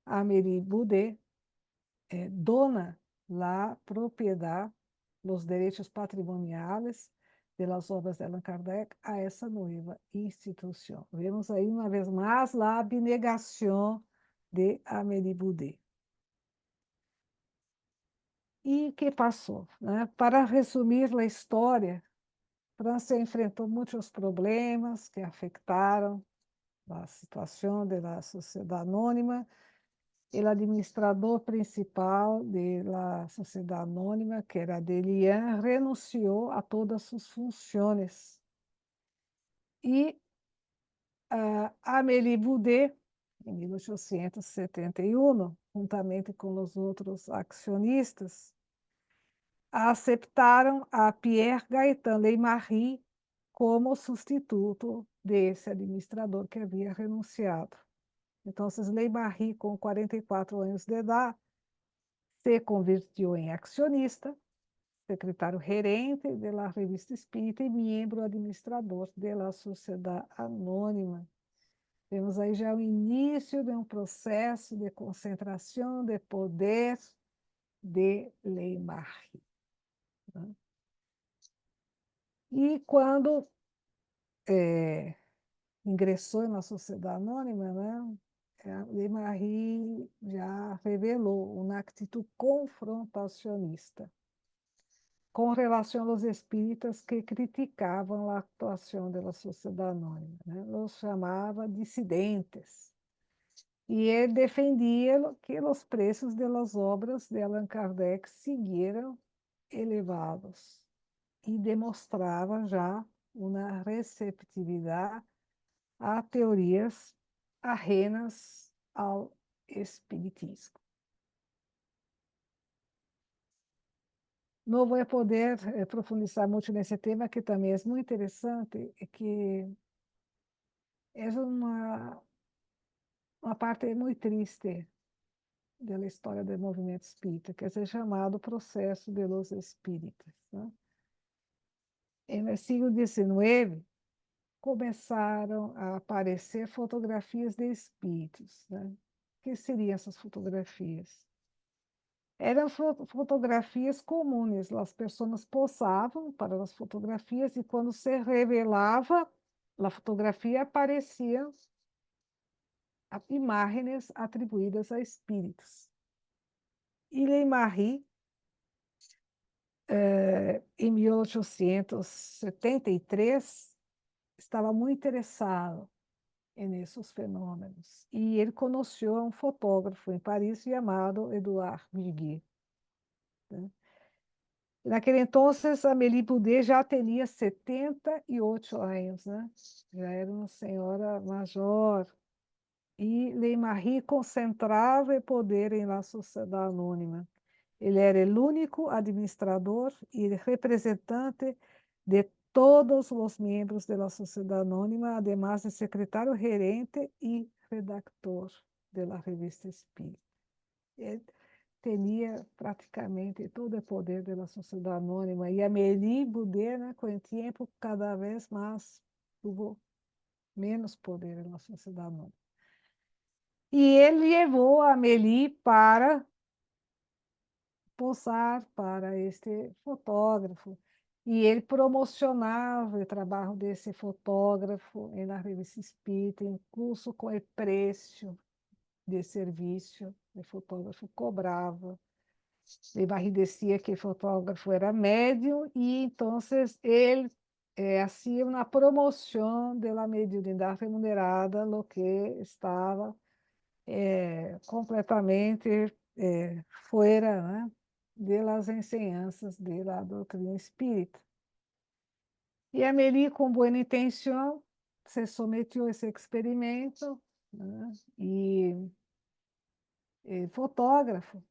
Amélie Boudet dona a propriedade, os direitos patrimoniais de las obras de Allan Kardec a essa nueva instituição. Vemos aí, uma vez mais, a abnegação de Amélie Boudet. E o que passou? Né? Para resumir a história, França enfrentou muitos problemas que afetaram a situação da sociedade anônima. O administrador principal da sociedade anônima, que era Delian, renunciou a todas suas funções. E Amélie Boudet, em 1871, juntamente com os outros acionistas, aceitaram a Pierre Gaëtan Leymarie como substituto desse administrador que havia renunciado. Então, Leymarie, com 44 anos de idade, se convirtió em accionista, secretário gerente da Revista Espírita e membro administrador da Sociedade Anônima. Temos aí já o início de um processo de concentração de poder de Leymarie, né? E quando ingressou na Sociedade Anônima, né, Leymarie já revelou uma atitude confrontacionista com relação aos espíritas que criticavam a atuação da Sociedade Anônima, né? Os chamava dissidentes. E ele defendia que os preços das obras de Allan Kardec seguiram elevados e demonstrava já uma receptividade a teorias ajenas ao espiritismo. Não vou poder profundizar muito nesse tema, que também é muito interessante, que é uma parte muito triste da história do movimento espírita, que é chamado processo de los espíritas, né? No século XIX, começaram a aparecer fotografias de espíritos, né? O que seriam essas fotografias? Eram fotografias comuns, as pessoas posavam para as fotografias e quando se revelava a fotografia apareciam imagens atribuídas a espíritos. E Leymarie, em 1873, estava muito interessado nesses fenômenos. E ele conheceu um fotógrafo em Paris chamado Edouard Viguier, né? Naquele entonces, Amélie Boudet já tinha 78 anos, né? Já era uma senhora major. E Leymarie concentrava o poder na Sociedade Anônima. Ele era o único administrador e representante de todos os membros da Sociedade Anônima, además de secretário gerente e redactor da Revista Espírita. Ele tinha praticamente todo o poder da Sociedade Anônima, e Amélie Boudet, né, com o tempo, cada vez mais teve menos poder na Sociedade Anônima. E ele levou a Amélie para posar para este fotógrafo. E ele promocionava o trabalho desse fotógrafo na revista Espírita, incluso com o preço de serviço, o fotógrafo cobrava. Ele dizia que o fotógrafo era médium e então ele hacía uma promoção da mediunidade remunerada, lo que estava completamente fora, né, das enseñanças da doutrina espírita. E Amélie, com boa intenção, se submeteu a esse experimento, né, e fotógrafo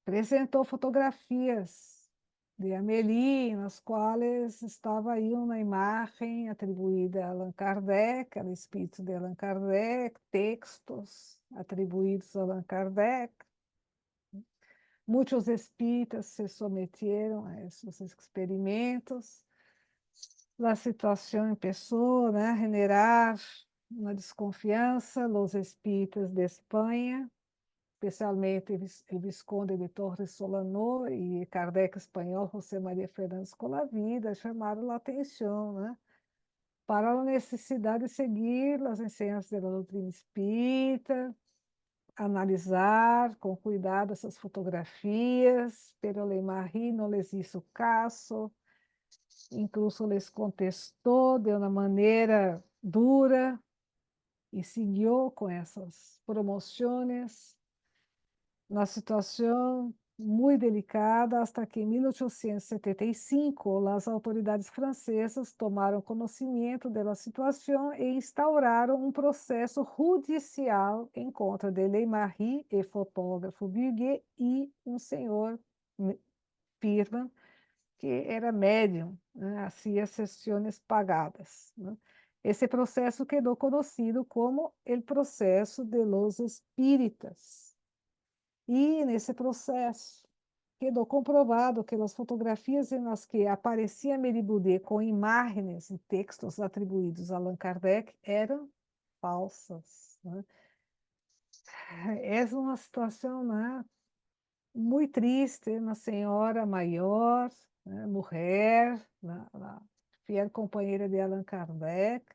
apresentou fotografias de Amélie, nas quais estava aí uma imagem atribuída a Allan Kardec, ao espírito de Allan Kardec, textos atribuídos a Allan Kardec. Muitos espíritas se submeteram a esses experimentos. A situação começou, né, a generar uma desconfiança. Os espíritas de Espanha, especialmente o Visconde de Torres Solano e Kardec espanhol José Maria Fernandes Colavida, chamaram a atenção, né, para a necessidade de seguir as enseñanças da doutrina espírita, analisar com cuidado essas fotografias, pero Leymarie não les hizo caso, incluso les contestou de uma maneira dura e seguiu com essas promoções. Uma situação muito delicada, hasta que em 1875 as autoridades francesas tomaram conhecimento da situação e instauraram um processo judicial em contra de Leymarie e fotógrafo Buguet e um senhor Firman, que era médium, né, hacía sessões pagadas, né. Esse processo quedou conhecido como o processo de los espíritas. E nesse processo quedou comprovado que as fotografias nas que aparecia Amélie Boudet com imagens e textos atribuídos a Allan Kardec eram falsas, né? É uma situação, né, muito triste, uma senhora maior, né, mulher, né, fiel companheira de Allan Kardec,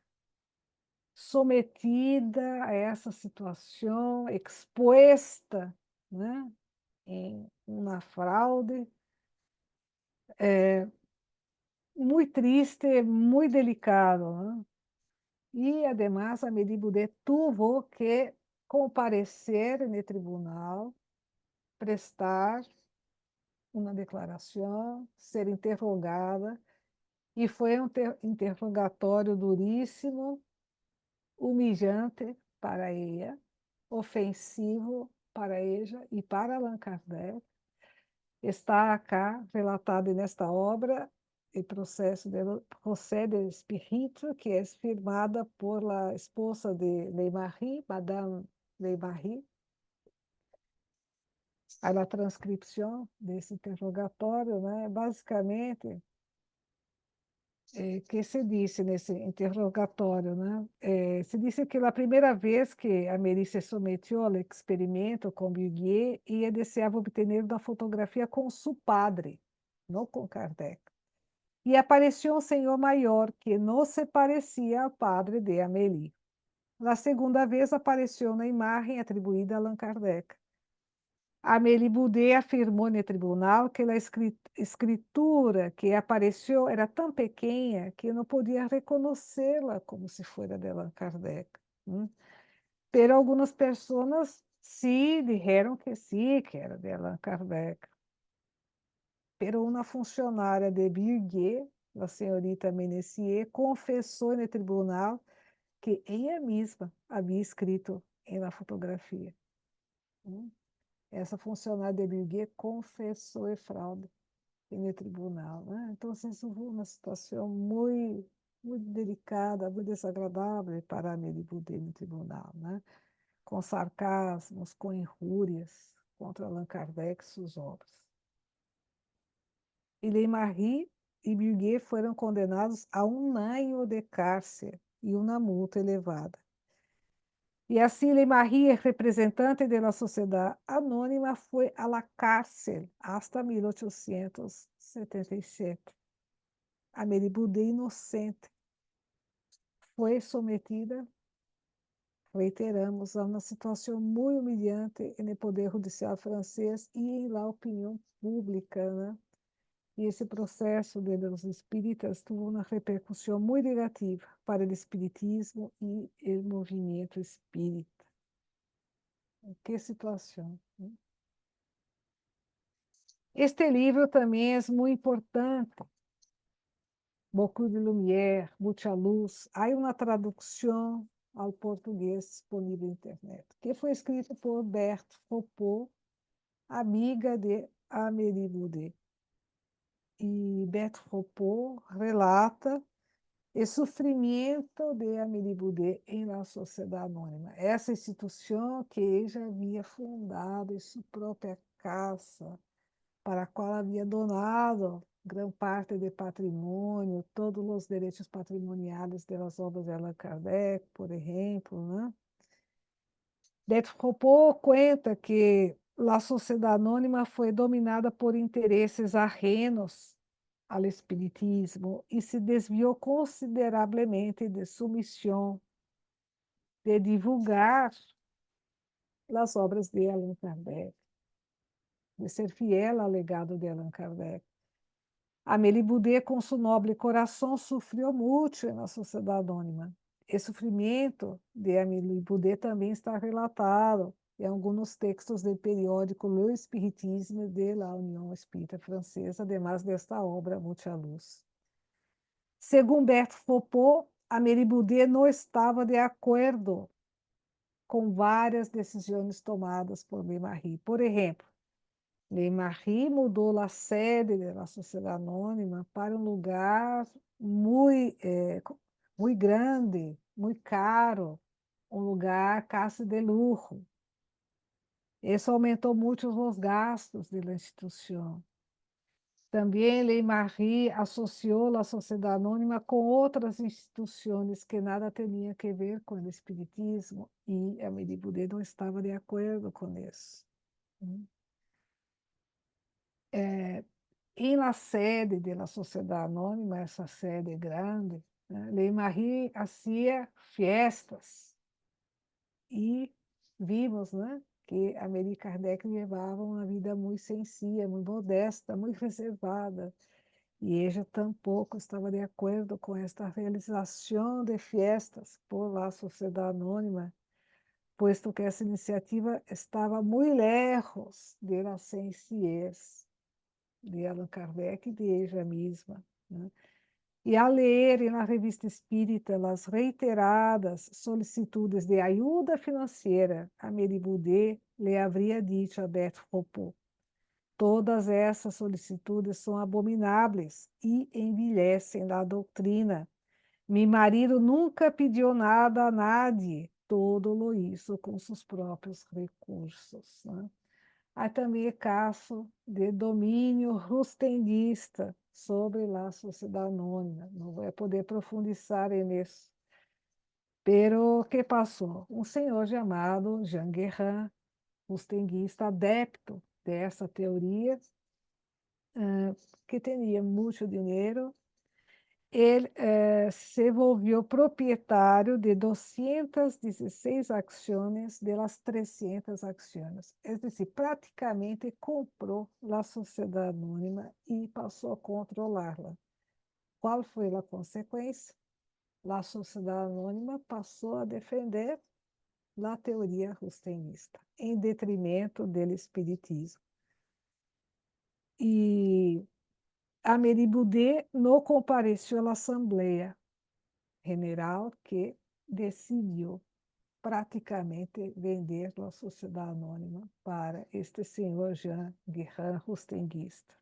sometida a essa situação, exposta, né, em uma fraude, muito triste, muito delicado, né? E, además, Amélie Boudet tuvo que comparecer no tribunal, prestar uma declaração, ser interrogada, e foi um interrogatório duríssimo, humilhante para ela, ofensivo para ela e para Allan Kardec. Está acá relatado nesta obra o processo de José de Espírito, que é firmada por a esposa de Leymarie, Madame Leymarie. A transcrição desse interrogatório, né, basicamente, que se disse nesse interrogatório, né? Se disse que a primeira vez que Amélie se submeteu ao experimento com Buguet, ela desejava obter uma fotografia com seu padre, não com Kardec. E apareceu um senhor maior que não se parecia ao padre de Amélie. Na segunda vez apareceu uma imagem atribuída a Allan Kardec. Amélie Boudet afirmou no tribunal que a escritura que apareceu era tão pequena que não podia reconhecê-la como se fosse de Allan Kardec. Pero algumas pessoas sí disseram que sim, que era de Allan Kardec. Pero uma funcionária de Buguet, a senhorita Menessier, confessou no tribunal que ela mesma havia escrito na fotografia. Essa funcionária de Buguet confessou a fraude no tribunal, né? Então, isso foi uma situação muito, muito delicada, muito desagradável para Amélie Boudet no tribunal, né? Com sarcasmos, com injúrias contra Allan Kardec e suas obras. E Leymarie e Buguet foram condenados a 1 ano de cárcere e uma multa elevada. Y así Ley-Marie, representante de la Sociedad Anónima, fue a la cárcel hasta 1877. Amélie Boudet, inocente, foi sometida, reiteramos, a uma situação muito humilhante no poder judicial francês e na opinião pública, né? E esse processo dos espíritas teve uma repercussão muito negativa para o espiritismo e o movimento espírita. Que situação, né? Este livro também é muito importante. Beaucoup de lumière, muita luz. Há uma tradução ao português disponível na internet, que foi escrito por Berthe Fopot, amiga de Amélie Boudet. E Berthe Fopot relata o sofrimento de Amélie Boudet em La Sociedade Anônima. Essa instituição que ela havia fundado em sua própria casa, para a qual havia donado grande parte do patrimônio, todos os direitos patrimoniais das obras de Allan Kardec, por exemplo, né? Berthe Fopot conta que a Sociedade Anônima foi dominada por interesses ajenos ao espiritismo e se desviou consideravelmente de sua missão de divulgar as obras de Allan Kardec, de ser fiel ao legado de Allan Kardec. Amélie Boudet, com seu nobre coração, sofreu muito na Sociedade Anônima. O sofrimento de Amélie Boudet também está relatado em alguns textos do periódico Le Spiritisme de la União Espírita Francesa, además desta obra Muita Luz. Segundo Berthe Fopot, Amélie Boudet não estava de acordo com várias decisões tomadas por Ley-Marie. Por exemplo, Ley-Marie mudou a sede da Sociedade Anônima para um lugar muito grande, muito caro, um lugar casi de luxo. Isso aumentou muito os gastos da instituição. Também Ley-Marie associou a Sociedade Anônima com outras instituições que nada tinham a ver com o espiritismo e Amélie Boudet não estava de acordo com isso. Em la sede da Sociedade Anônima, essa sede grande, né, Ley-Marie fazia festas e vimos, né, que Amélie Kardec levava uma vida muito sensível, muito modesta, muito reservada. E ela tampouco estava de acordo com esta realização de festas por la Sociedade Anônima, posto que essa iniciativa estava muito lejos de la sencillez de Allan Kardec e de ela mesma, né? E ao ler na Revista Espírita as reiteradas solicitudes de ajuda financeira, Amélie Boudet lhe havia dito a Berthe Fopot: todas essas solicitudes são abomináveis e envilecem a doutrina. Meu marido nunca pediu nada a nadie, todo lo hizo com seus próprios recursos, né? Há também o caso de domínio rustenguista sobre a Sociedade Anônima. Não vou poder profundizar nisso. Pero que passou? Um senhor chamado Jean Guérin, rustenguista, adepto dessa teoria, que tinha muito dinheiro, ele se volviu proprietário de 216 ações das 300 ações. É decir, praticamente comprou a Sociedade Anônima e passou a controlá-la. Qual foi a consequência? A Sociedade Anônima passou a defender a teoria rustenguista, em detrimento do espiritismo. E Amélie Boudet não compareceu à Assembleia General, que decidiu praticamente vender a Sociedade Anônima para este senhor Jean Guérin rustenguista.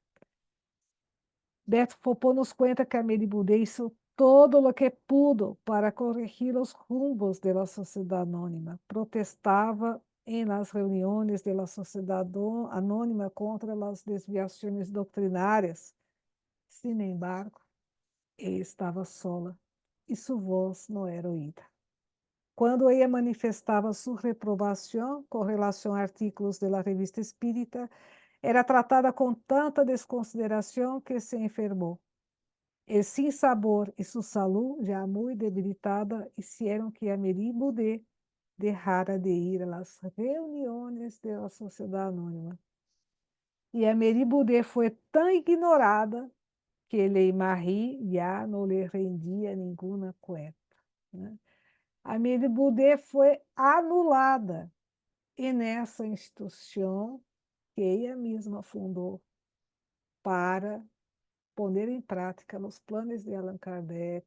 Berthe Fopot nos conta que Amélie Boudet hizo todo o que pudo para corrigir os rumbos da Sociedade Anônima. Protestava em las reuniões da Sociedade Anônima contra as desviações doutrinárias. Sin embargo, estava sola e sua voz não era oída. Cuando ella manifestaba su reprobación con relación a artículos de la revista espírita, era tratada con tanta desconsideración que se enfermó. El sinsabor y su salud, ya muy debilitada, hicieron que Amélie Boudet dejara de ir a las reuniones de la Sociedad Anónima. Y Amélie Boudet fue tan ignorada que Leigh-Marie ya no le rendía ninguna cuenta, né? Amélie Boudet foi anulada e nessa instituição que ela mesma fundou para poner em prática os planos de Allan Kardec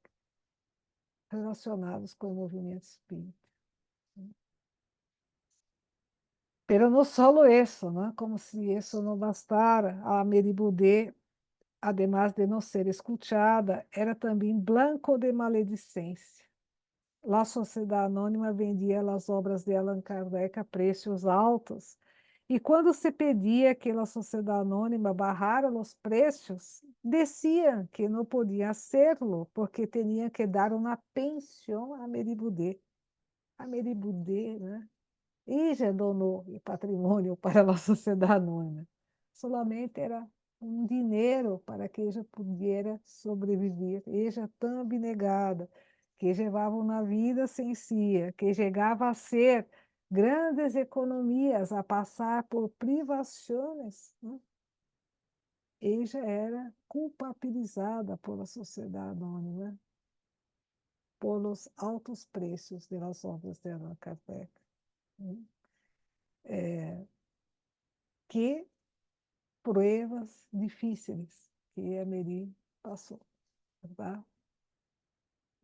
relacionados com o movimento espírita. Pero não só isso, né? Como se isso não bastara, a Amélie Boudet, además de não ser escutada, era também blanco de maledicência. A Sociedade Anônima vendia as obras de Allan Kardec a preços altos, e quando se pedia que a Sociedade Anônima barrara os preços, diziam que não podia hacerlo, porque tinha que dar uma pensão a Amélie Boudet. Amélie Boudet, né? Ella donou o patrimônio para a Sociedade Anônima. Solamente era um dinheiro para que ella pudesse sobreviver. Ella tão abnegada, que levava uma vida sencilla, que chegava a ser grandes economias, a passar por privações, né? Ella era culpabilizada pela Sociedade Anônima pelos altos preços das obras de Allan Kardec. Que pruebas difíceis que Amélie passou, tá?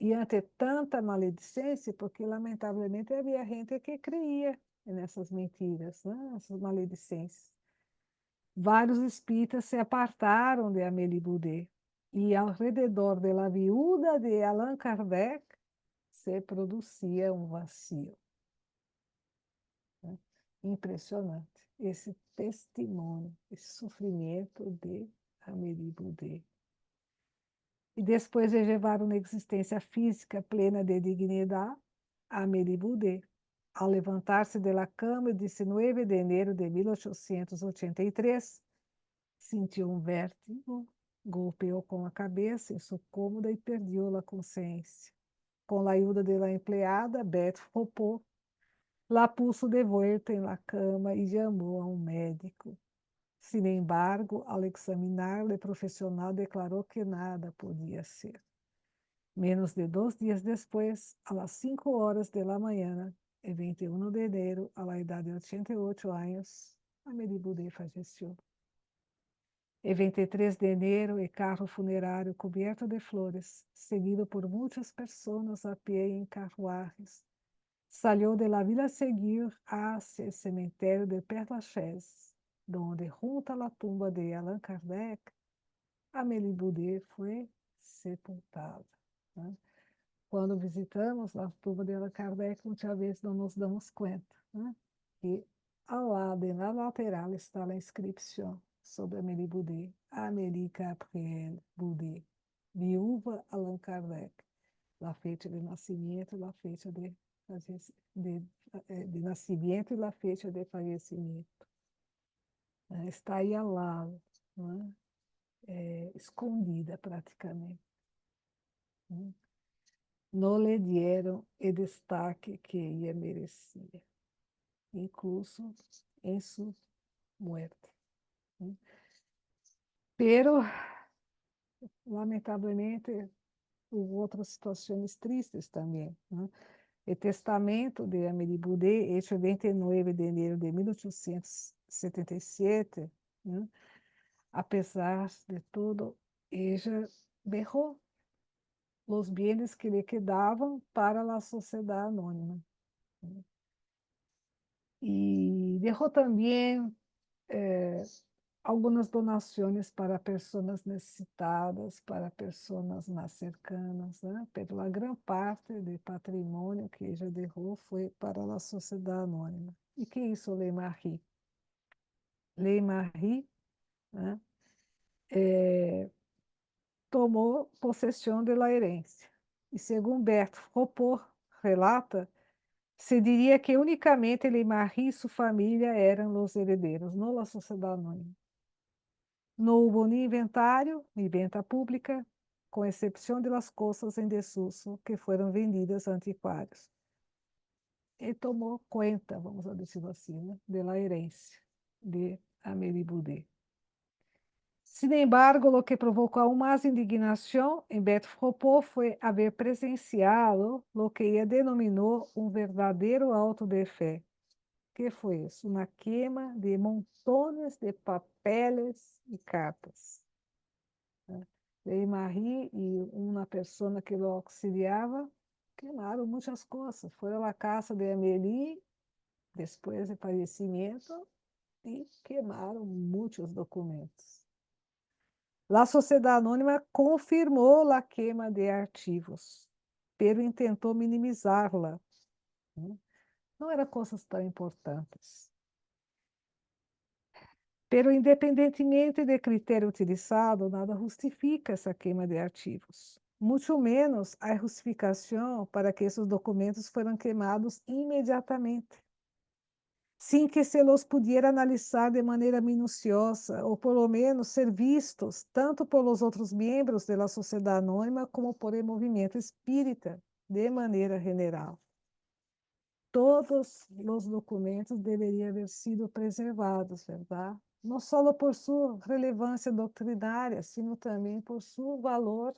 E ante tanta maledicência, porque lamentavelmente havia gente que creia nessas mentiras, né? Essas maledicências. Vários espíritas se apartaram de Amélie Boudet e ao redor da viúva de Allan Kardec se produzia um vazio, né? Impressionante esse testemunho, esse sofrimento de Amélie Boudet. E depois de levar uma existência física plena de dignidade, Amélie Boudet, ao levantar-se da cama de 19 de janeiro de 1883, sentiu um vértigo, golpeou com a cabeça em sua cômoda e perdeu a consciência. Com a ajuda da empleada, Beth Fopot, la puso de vuelta en la cama y llamó a un médico. Sin embargo, al examinarle, el profesional declaró que nada podía ser. Menos de 2 días después, a las 5 horas de la mañana, el 21 de enero, a la edad de 88 años, Amélie Boudet falleció. El 23 de enero, el carro funerario cubierto de flores, seguido por muchas personas a pie y en carruajes, salió de la Villa Seguir hacia el cementerio de Père Lachaise, donde, junto a la tumba de Allan Kardec, Amélie Boudet foi sepultada, né? Quando visitamos a tumba de Allan Kardec, muitas vezes não nos damos conta, né? Que ao lado e na lateral está a inscrição sobre Amélie Boudet, Amélie Gabrielle Boudet, viúva Allan Kardec, la fecha de nascimento, la fecha de nascimento e a fecha de falecimento. Está aí ao lado, né? Escondida praticamente. Não lhe deram o destaque que ela merecia, incluso em sua morte. Pero, lamentavelmente, houve outras situações tristes também, né? O testamento de Amélie Boudet, hecho 29 de enero de 1877, né? Apesar de tudo, ella dejó os bienes que lhe quedavam para a Sociedade Anônima. E deixou também algumas donações para pessoas necessitadas, para pessoas mais cercanas, né? Pela grande parte do patrimônio que ela deixou foi para a Sociedade Anônima. E que isso, Leigh-Marie? Leigh-Marie, né? Tomou possessão da herência. E segundo Berto Fopot relata, se diría que únicamente Leimarie y su familia eran los herederos, no la sociedad anónima. No hubo ni inventario ni venta pública, con excepción de las cosas en desuso que fueron vendidas a anticuarios. Ele tomou conta, vamos decirlo así, ¿no?, de la herencia de Amélie Boudet. Sin embargo, lo que provocó aún más indignación en Beth Fropo fue haber presenciado lo que ella denominó un verdadero auto de fe. ¿Qué fue eso? Una quema de montones de papeles y cartas. Leimarie y una persona que lo auxiliaba quemaron muchas cosas. Fueron a la casa de Amélie después del fallecimiento y quemaron muchos documentos. La sociedad anónima confirmó la quema de archivos, pero intentó minimizarla. No eran cosas tan importantes. Pero, independentemente do critério utilizado, nada justifica essa queima de arquivos. Muito menos a justificação para que esses documentos foram queimados imediatamente, sem que se los pudiera analisar de maneira minuciosa, ou pelo menos ser vistos tanto pelos outros membros da sociedade anônima como por el movimento espírita, de maneira general. Todos os documentos deveriam haver sido preservados, verdade? Não só por sua relevância doutrinária, sino também por seu valor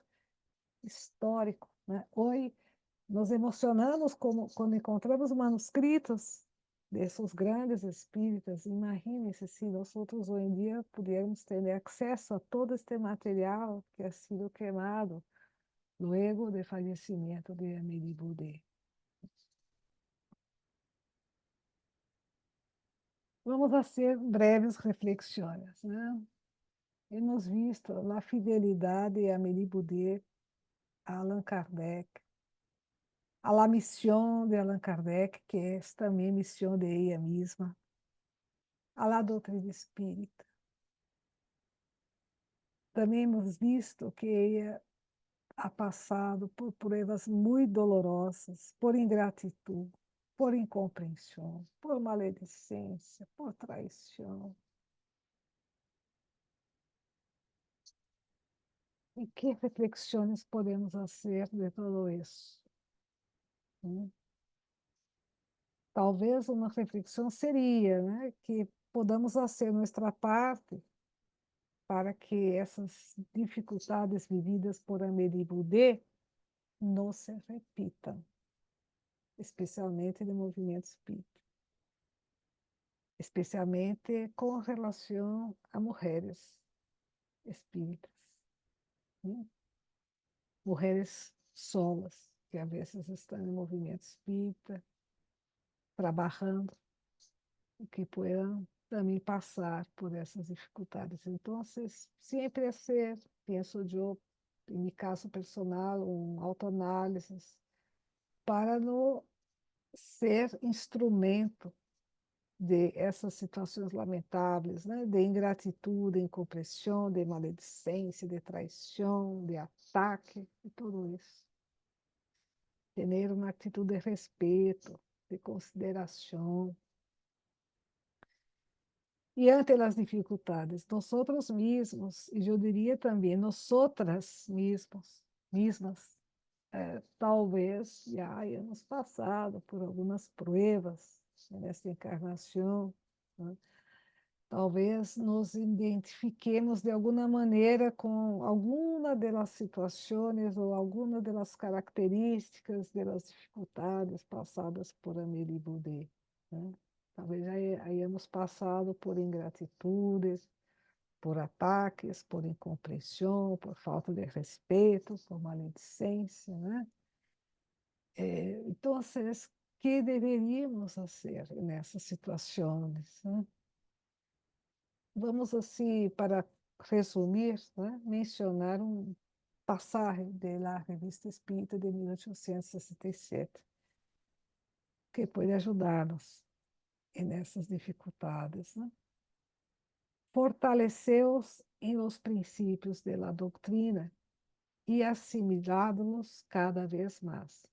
histórico, né? Hoje nos emocionamos quando encontramos manuscritos desses grandes espíritas. Imagine-se se nós outros hoje em dia pudermos ter acesso a todo este material que ha sido queimado luego do falecimento de Amélie Boudet. Vamos fazer breves reflexões, né? Hemos visto a fidelidade de Amélie Boudet a Allan Kardec, a la missão de Allan Kardec, que é também a missão de ella mesma, a la doutrina espírita. Também hemos visto que ella ha passado por provas muito dolorosas, por ingratidão, por incompreensão, por maledicência, por traição. E que reflexões podemos fazer de tudo isso? Talvez uma reflexão seria, né, que podamos fazer nossa parte para que essas dificuldades vividas por Amélie Boudet não se repitam, especialmente no movimento espírita, especialmente com relação a mulheres espíritas, né? Mulheres solas, que às vezes estão no movimento espírita, trabalhando, e que puedan também passar por essas dificuldades. Então, sempre ser, penso eu, em meu caso personal, autoanálise, para não ser instrumento de essas situações lamentáveis, né? De ingratidão, de incompreensão, de maledicência, de traição, de ataque, e tudo isso. Ter uma atitude de respeito, de consideração. E ante as dificuldades, nós mesmos, e eu diria também, nós mesmas, talvez já hayamos passado por algumas provas nesta encarnação, né? Talvez nos identifiquemos de alguma maneira com alguma das situações ou alguma das características das dificuldades passadas por Amélie Boudet, né? Talvez já hayamos passado por ingratitudes, por ataques, por incompreensão, por falta de respeito, por maledicência, né? Então, que deveríamos fazer nessas situações, né? Vamos, assim, para resumir, né, mencionar passagem da Revista Espírita de 1867, que pode ajudar-nos nessas dificuldades, né? Fortaleceos em los princípios de la doutrina e assimilá-los cada vez mais.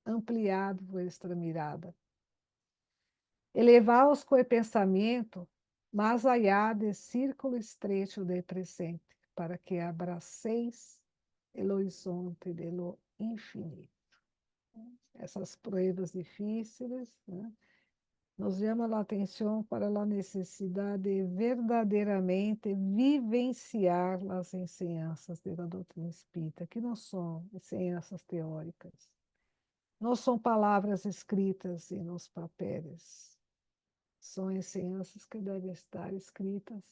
ampliado nuestra mirada. Elevaos com o pensamento mais allá do círculo estreito do presente, para que abraceis o horizonte de lo infinito. Essas pruebas difíceis, né, nos chamam a atenção para a necessidade de verdadeiramente vivenciar as enseñanças da doutrina espírita, que não são enseñanças teóricas, não são palavras escritas nos papéis, são enseñanças que devem estar escritas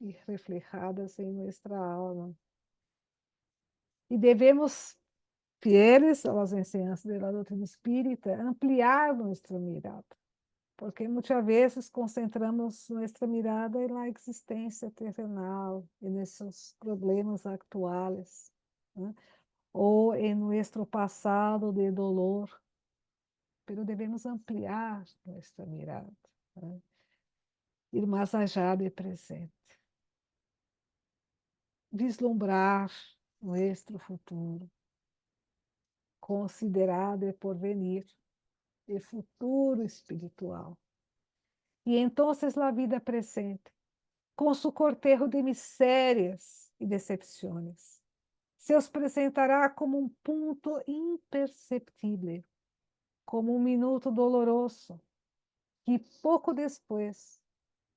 e reflejadas em nossa alma. E devemos, fieles às enseñanças da doutrina espírita, ampliar nossa mirada, porque muitas vezes concentramos nossa mirada na existência terrenal e nesses problemas atuais, né? Ou em nosso passado de dolor, mas devemos ampliar nossa mirada, né? Ir mais allá do presente, vislumbrar nosso futuro, considerar o porvenir, o futuro espiritual. E então a vida presente, com seu cortejo de misérias e decepções, se os apresentará como um ponto imperceptível, como um minuto doloroso, que pouco depois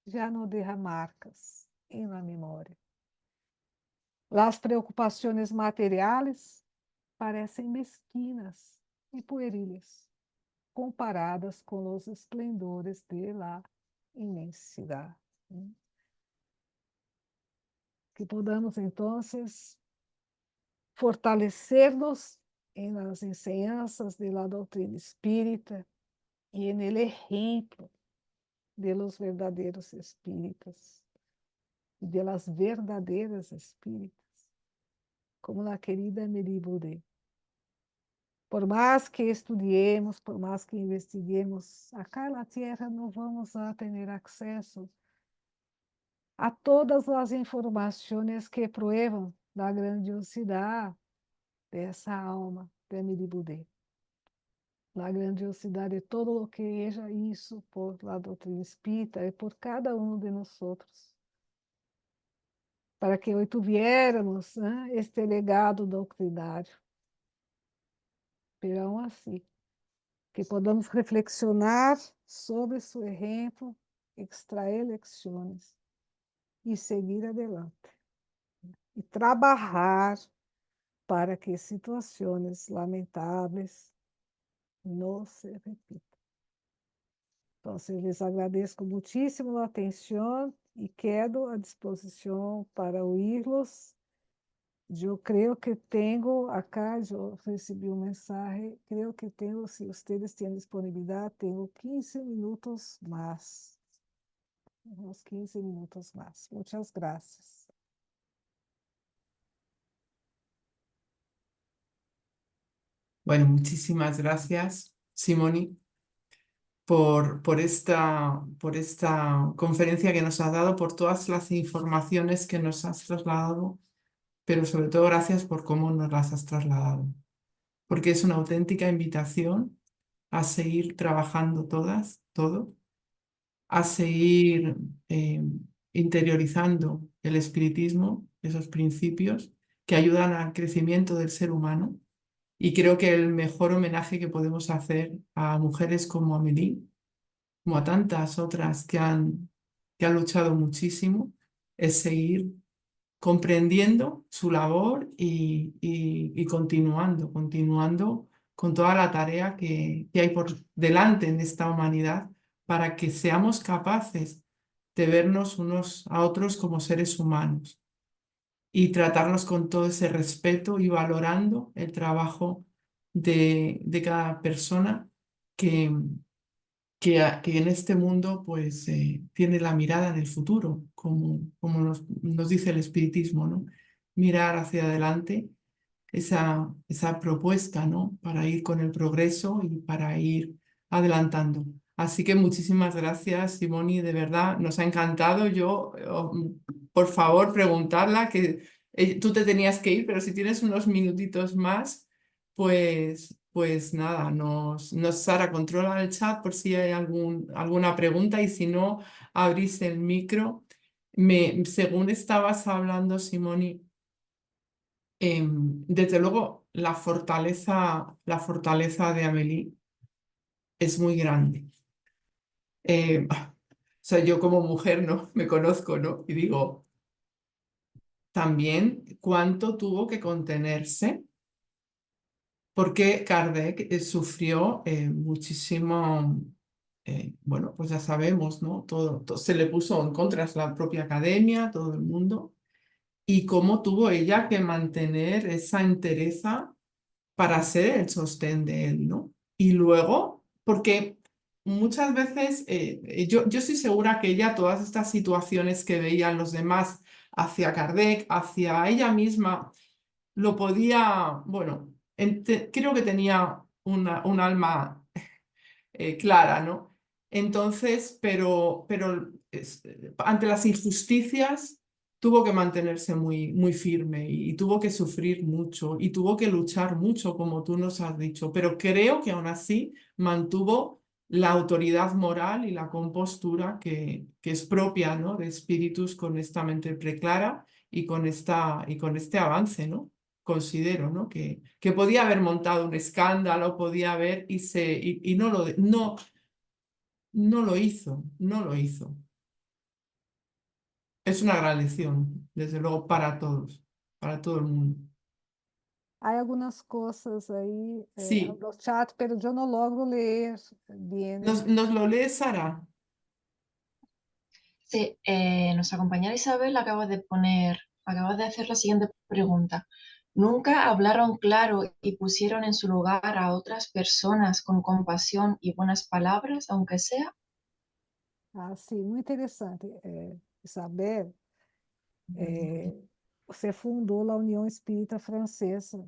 já não deixa marcas em la memória. As preocupações materiais parecem mesquinas e pueriles, comparadas com os esplendores de la imensidade. Que podamos, então, fortalecer-nos em las enseñanzas de la doutrina espírita e en el ejemplo de los verdadeiros espíritas e de las verdadeiras espíritas, como a querida Amélie Boudet. Por mais que estudiemos, por mais que investiguemos, acá na Terra não vamos a ter acesso a todas as informações que prueban da grandiosidade dessa alma de Amélie Boudet. A grandiosidade de todo o que ella hizo por la doutrina espírita e por cada um de nós, para que hoje tuviéramos, né, este legado doutrinário. Pero aún assim, que podamos reflexionar sobre seu exemplo, extrair lições e seguir adelante. E trabalhar para que situações lamentáveis não se repitam. Então, les agradeço muitíssimo a atenção e quedo à disposição para ouvir-los. Eu creio que tenho, acá eu recebi mensagem, creio que tenho, se vocês têm disponibilidade, tenho 15 minutos mais. Uns 15 minutos mais. Muitas graças. Bueno, muchísimas gracias, Simoni, por esta conferencia que nos has dado, por todas las informaciones que nos has trasladado, pero sobre todo gracias por cómo nos las has trasladado, porque es una auténtica invitación a seguir trabajando todo, a seguir interiorizando el espiritismo, esos principios que ayudan al crecimiento del ser humano. Y creo que el mejor homenaje que podemos hacer a mujeres como Amélie, como a tantas otras que han luchado muchísimo, es seguir comprendiendo su labor y continuando con toda la tarea que hay por delante en esta humanidad para que seamos capaces de vernos unos a otros como seres humanos y tratarnos con todo ese respeto y valorando el trabajo de cada persona que en este mundo pues tiene la mirada en el futuro, como nos dice el espiritismo, ¿no? Mirar hacia adelante esa propuesta, ¿no? Para ir con el progreso y para ir adelantando. Así que muchísimas gracias, Simoni, de verdad, nos ha encantado. Yo, por favor, preguntarla, que tú te tenías que ir, pero si tienes unos minutitos más, pues pues nada, Sara, controla el chat por si hay alguna pregunta y si no, abrís el micro. Según estabas hablando, Simoni, desde luego la fortaleza de Amélie es muy grande. O sea, yo como mujer, ¿no? Me conozco, ¿no? Y digo, también cuánto tuvo que contenerse, porque Kardec sufrió muchísimo, bueno, pues ya sabemos, ¿no? Todo se le puso en contra la propia academia, todo el mundo, y cómo tuvo ella que mantener esa entereza para ser el sostén de él, ¿no? Y luego, porque muchas veces yo estoy segura que ella, todas estas situaciones que veían los demás hacia Kardec, hacia ella misma, lo podía, bueno, creo que tenía un alma clara, ¿no? Entonces, pero ante las injusticias tuvo que mantenerse muy, muy firme y tuvo que sufrir mucho y tuvo que luchar mucho, como tú nos has dicho, pero creo que aún así mantuvo la autoridad moral y la compostura que es propia, ¿no? De espíritus con esta mente preclara y con este avance, ¿no? Considero, ¿no? Que podía haber montado un escándalo, podía haber y no lo hizo, no lo hizo. Es una gran lección, desde luego, para todos, para todo el mundo. Hay algunas cosas ahí Sí, no chat, pero yo no logro leer bien. ¿nos lo lee Sara? Sí, nuestra compañera Isabel acaba de hacer la siguiente pregunta. ¿Nunca hablaron claro y pusieron en su lugar a otras personas con compasión y buenas palabras, aunque sea? Ah, sim, muito interessante. Isabel, você fundou a União Espírita Francesa,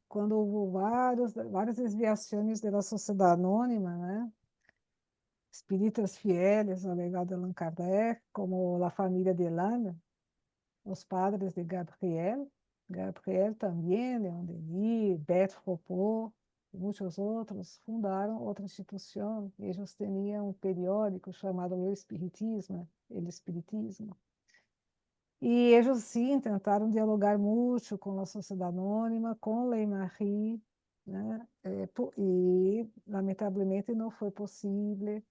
quando houve várias desviações da sociedade anônima, né? Espíritas fieles ao legado de Allan Kardec, como a família de Lana, os padres de Gabriel também, Leon Denis, Beth Foucault, e muitos outros fundaram outra instituição. Eles tinham um periódico chamado O Espiritismo, El Espiritismo. E eles, sim, tentaram dialogar muito com a sociedade anônima, com Lei Marie, né? E, lamentavelmente, não foi possível.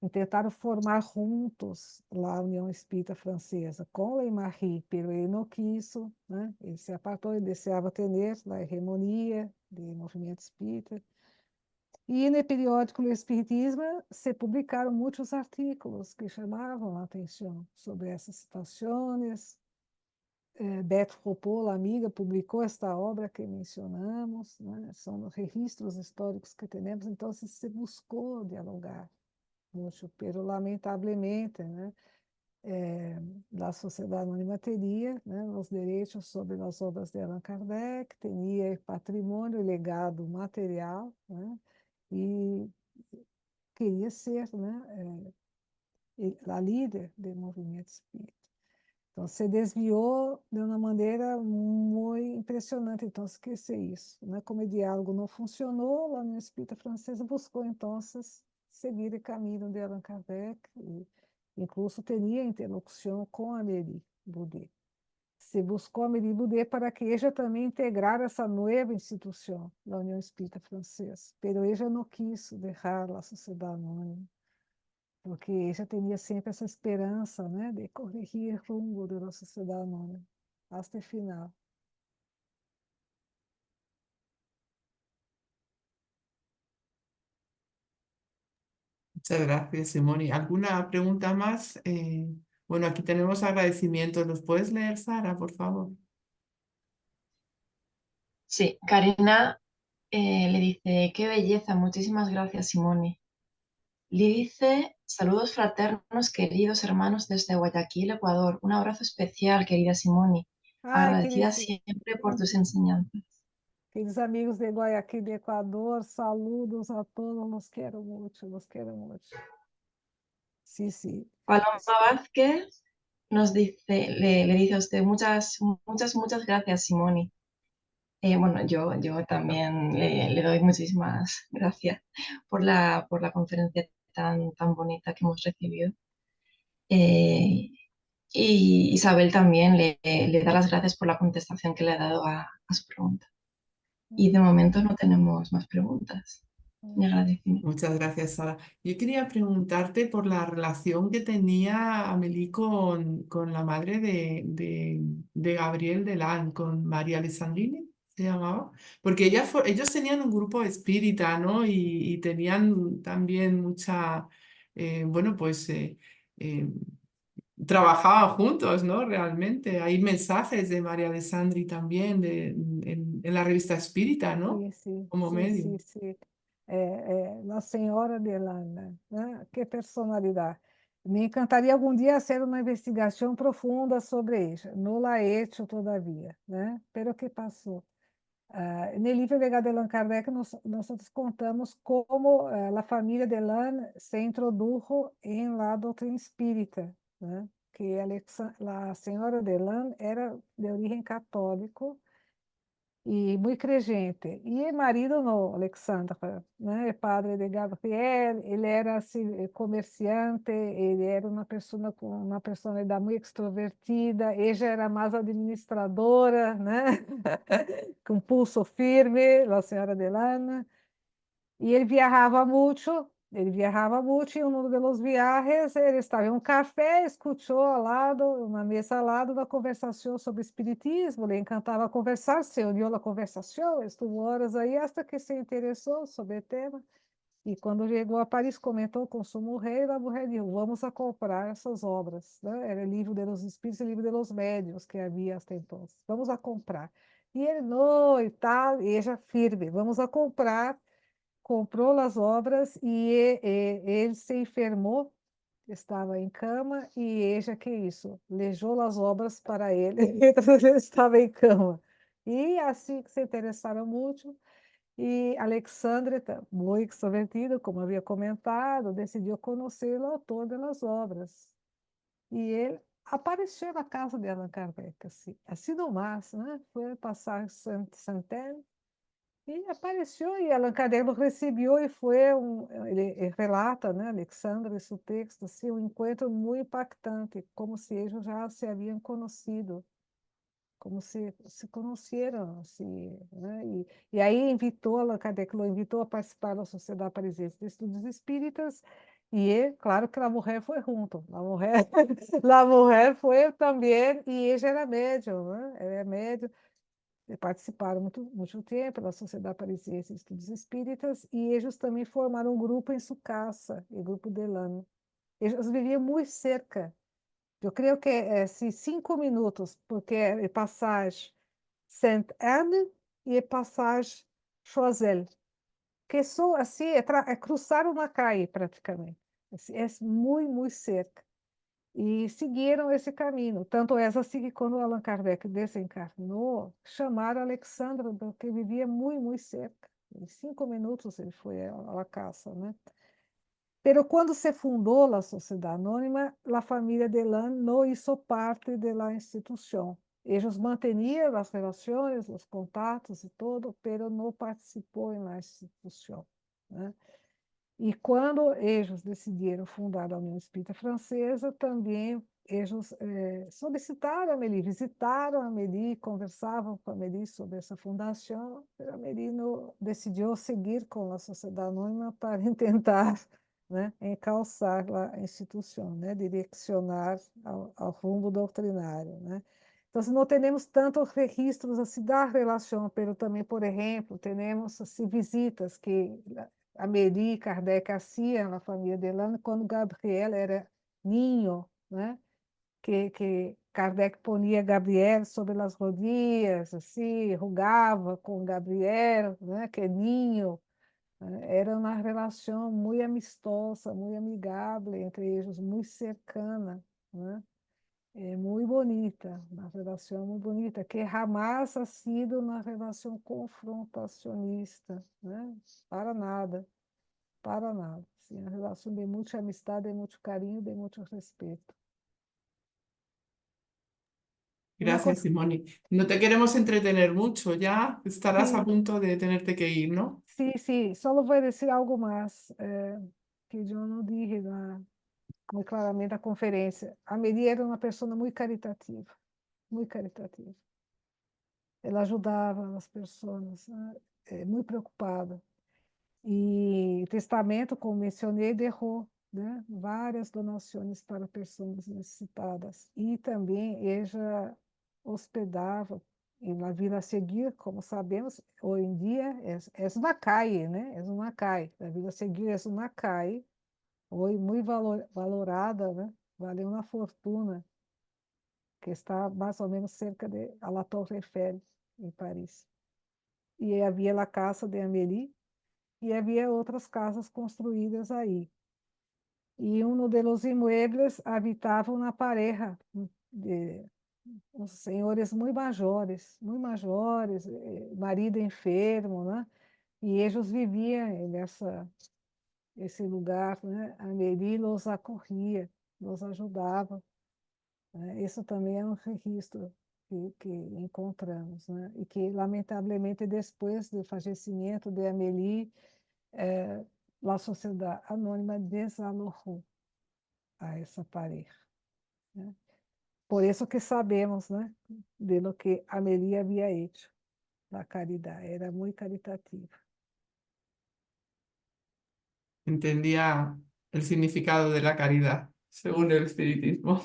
E tentaram formar juntos lá a União Espírita Francesa, com Lei Marie, pero ele não quis, né? Ele se apartou, ele deseava ter a hegemonia do movimento espírita. E no periódico O Espiritismo se publicaram muitos artigos que chamavam a atenção sobre essas situações. Beto Foucault, a amiga, publicou esta obra que mencionamos, né? São registros históricos que temos, então se buscou dialogar muito, pero lamentavelmente, né? A sociedade anônima teria, né, os direitos sobre as obras de Allan Kardec, teria patrimônio e legado material, né? E queria ser, né, a líder do movimento espírita. Então, se desviou de uma maneira muito impressionante. Então, esquecer isso, né? Como o diálogo não funcionou, a União Espírita Francesa buscou, então, seguir o caminho de Allan Kardec, e incluso teria interlocução com a Amélie Boudet. Se buscou a Amélie Boudet para que ela também integrar essa nova instituição da União Espírita Francesa, mas ela não quis deixar a sociedade anônima, porque já tinha sempre essa esperança, né, de corrigir o rumbo da sociedade anônima até o final. Muchas gracias, Simoni. ¿Alguna pregunta más? Bueno, aquí tenemos agradecimientos. ¿Los puedes leer, Sara, por favor? Sí, Karina le dice, qué belleza, muchísimas gracias, Simone. Le dice, saludos fraternos, queridos hermanos desde Guayaquil, Ecuador. Un abrazo especial, querida Simone. Ai, Agradecida siempre por tus enseñanzas. queridos amigos de Guayaquil, do Equador, saludos a todos, los quiero mucho, los quiero mucho. Sí, sí. Paloma Vázquez nos dice, le dice a usted, muchas gracias, Simone. Bueno, yo también le doy muchísimas gracias por la conferencia tan bonita que hemos recibido. Eh, y Isabel también le da las gracias por la contestación que le ha dado a su pregunta. Y de momento no tenemos más preguntas. Mi agradecimiento. Muchas gracias, Sara. Yo quería preguntarte por la relación que tenía Amélie con la madre de Gabriel Delan, con María Alessandrini, se llamaba, porque ellos tenían un grupo espírita, ¿no? Y tenían también mucha, bueno, pues eh, trabajaban juntos, ¿no? Realmente. Hay mensajes de María Alessandri también en la revista Espírita, ¿no? Sim, sim, Como sim, medio. sim, sim. La Senhora de Lana, né? Que personalidade. Me encantaria algum dia fazer uma investigação profunda sobre ella. Não la he hecho todavía, né? Pero que passou. No livro Legado de Allan Kardec, nós contamos como a família de Allan se introdujo em la doutrina espírita, né? Que a senhora de Allan era de origem católico e muito crente. E marido no Alexandra, né? Padre de Gabriel, ele era assim, comerciante, ele era uma pessoa com uma personalidade muito extrovertida, ela era mais administradora, né? Com pulso firme, a senhora Delana. E ele viajava muito, e em um dos viajes, ele estava em um café, escutou ao lado, uma mesa ao lado, da conversação sobre espiritismo, lhe encantava conversar, se uniu à conversação, estuvo horas aí, até que se interessou sobre o tema, e quando chegou a Paris, comentou com sua mulher, e a mulher disse, vamos a comprar essas obras, né? Era o livro de los espíritos e o livro de los médiuns que havia até então, vamos a comprar. E ele, não, e tal, e ela firme, vamos a comprar. Comprou as obras ele se enfermou, estava em cama, e ella que isso, lejou as obras para ele, então ele estava em cama. E assim que se interessaram muito, e Alexandre, muito extrovertido, como havia comentado, decidiu conhecer o autor das obras. E ele apareceu na casa de Allan Kardec, assim nomás, né? Foi passar Saint-Saint, e apareceu, e Allan Kardec o recebeu, e foi ele relata, né, Alexandre, esse texto, assim, um encontro muito impactante, como se eles já se haviam conhecido, como se conheceram, assim, né? E aí invitou, Allan Kardec o invitou a participar da Sociedade Parisiense de Estudos Espíritas, e claro que a mulher foi junto, a mulher foi também, e ela era médium, né? Ela é médium, participaram muito tempo da Sociedade Parisiense de Estudos Espíritas, e eles também formaram um grupo em Sucaça, o grupo Delano. Eles viviam muito cerca. Eu creio que é 5 minutos, porque é passagem Sainte-Anne e é passagem Choiseul, que são assim, é cruzar uma calle praticamente. É muito cerca. E seguiram esse caminho. Tanto é assim que quando Allan Kardec desencarnou, chamaram Alexandra, porque vivia muito cerca. Em 5 minutos ele foi à casa, né? Pero quando se fundou a Sociedade Anônima, a família Delan não hizo parte da instituição. Eles mantinham as relações, os contatos e tudo, pero não participou na instituição, né? E quando eles decidiram fundar a União Espírita Francesa, também eles solicitaram a Amélie, visitaram a Amélie, conversavam com a Amélie sobre essa fundação. A Amélie decidiu seguir com a Sociedade Anônima para tentar, né, encalçar a instituição, né, direcionar ao rumo doutrinário, né. Então, não temos tantos registros assim da relação, mas também, por exemplo, temos assim, visitas que Amélie e Kardec hacían na família Delano quando Gabriel era ninho, né? Que Kardec ponia Gabriel sobre as rodilhas, assim, rugava com Gabriel, né? Que ninho. Era uma relação muito amistosa, muito amigável entre eles, muito cercana, né? Muito bonita, uma relação muito bonita, que jamais ha sido uma relação confrontacionista, né? Para nada. Para nada. Sim, a relação de muita amistade, de muito carinho, de muito respeito. Gracias, Simone. No te queremos entretener mucho, ya estarás a Sí, punto de tenerte que ir, ¿no? sí, sí, solo vou dizer algo mais que eu não disse muito claramente na conferência. A Meli era uma pessoa muito caritativa, muito caritativa. Ela ajudava as pessoas, né? Muito preocupada. E o testamento, como mencionei, deixou, né, várias donações para pessoas necessitadas. E também ela hospedava na Vila Seguir, como sabemos, hoje em dia é uma calle, né? É uma calle. A Vila Seguir é uma calle, hoje muito valorada, né? Vale uma fortuna, que está mais ou menos cerca de la Torre Eiffel, em Paris. E havia a Casa de Amélie, e havia outras casas construídas aí. E um dos imóveis habitava uma pareja de uns senhores muito majores, marido enfermo, né? E eles viviam esse lugar, né? A Amélie os acolhia, os ajudava, né? Isso também é um registro que encontramos, né? E que, lamentavelmente, depois do falecimento de Amélie, a sociedade anônima desalojou a essa pareja, né? Por isso que sabemos, né, de lo que Amélie havia hecho, da caridade, era muito caritativa. Entendía el significado de la caridad, según el espiritismo,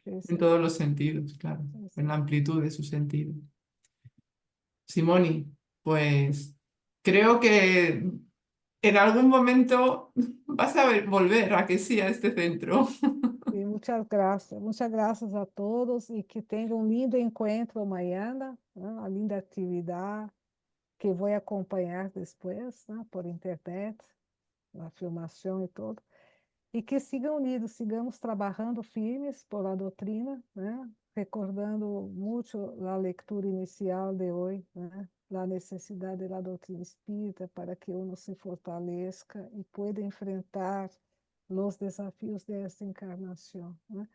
Sí, sí, en todos los sentidos, claro, sí, sí. en la amplitud de su sentido. Simone, pues creo que en algún momento vas a volver a que sí a este centro. E muitas graças a todos e que tenham um lindo encontro amanhã, né? Uma linda atividade que vou acompanhar depois, né? Por internet, a filmação e tudo. E que sigam unidos, sigamos trabalhando firmes por a doutrina, né? Recordando muito a leitura inicial de hoje, né? A necessidade da doutrina espírita para que uno se fortaleça e pueda enfrentar os desafios desta encarnação, né?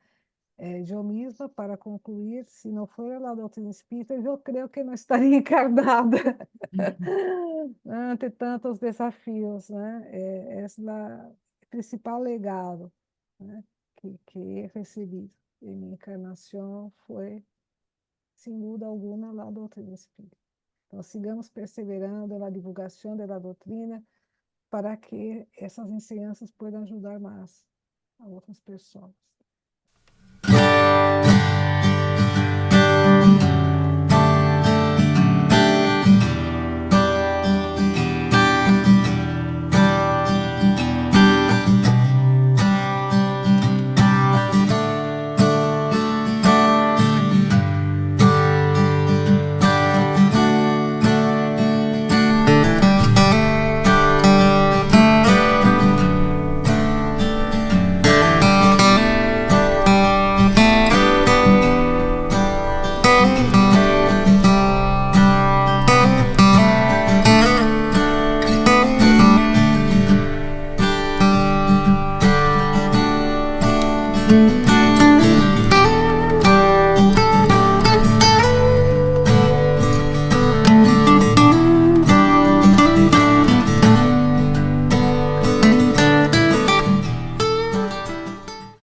Eu mesma, para concluir, se não for a doutrina espírita, eu creio que não estaria encarnada ante tantos desafios, né? Esse é o principal legado, né, que recebi em minha encarnação foi, sem dúvida alguma, a doutrina espírita. Então, sigamos perseverando na divulgação da doutrina para que essas ensinanças possam ajudar mais a outras pessoas.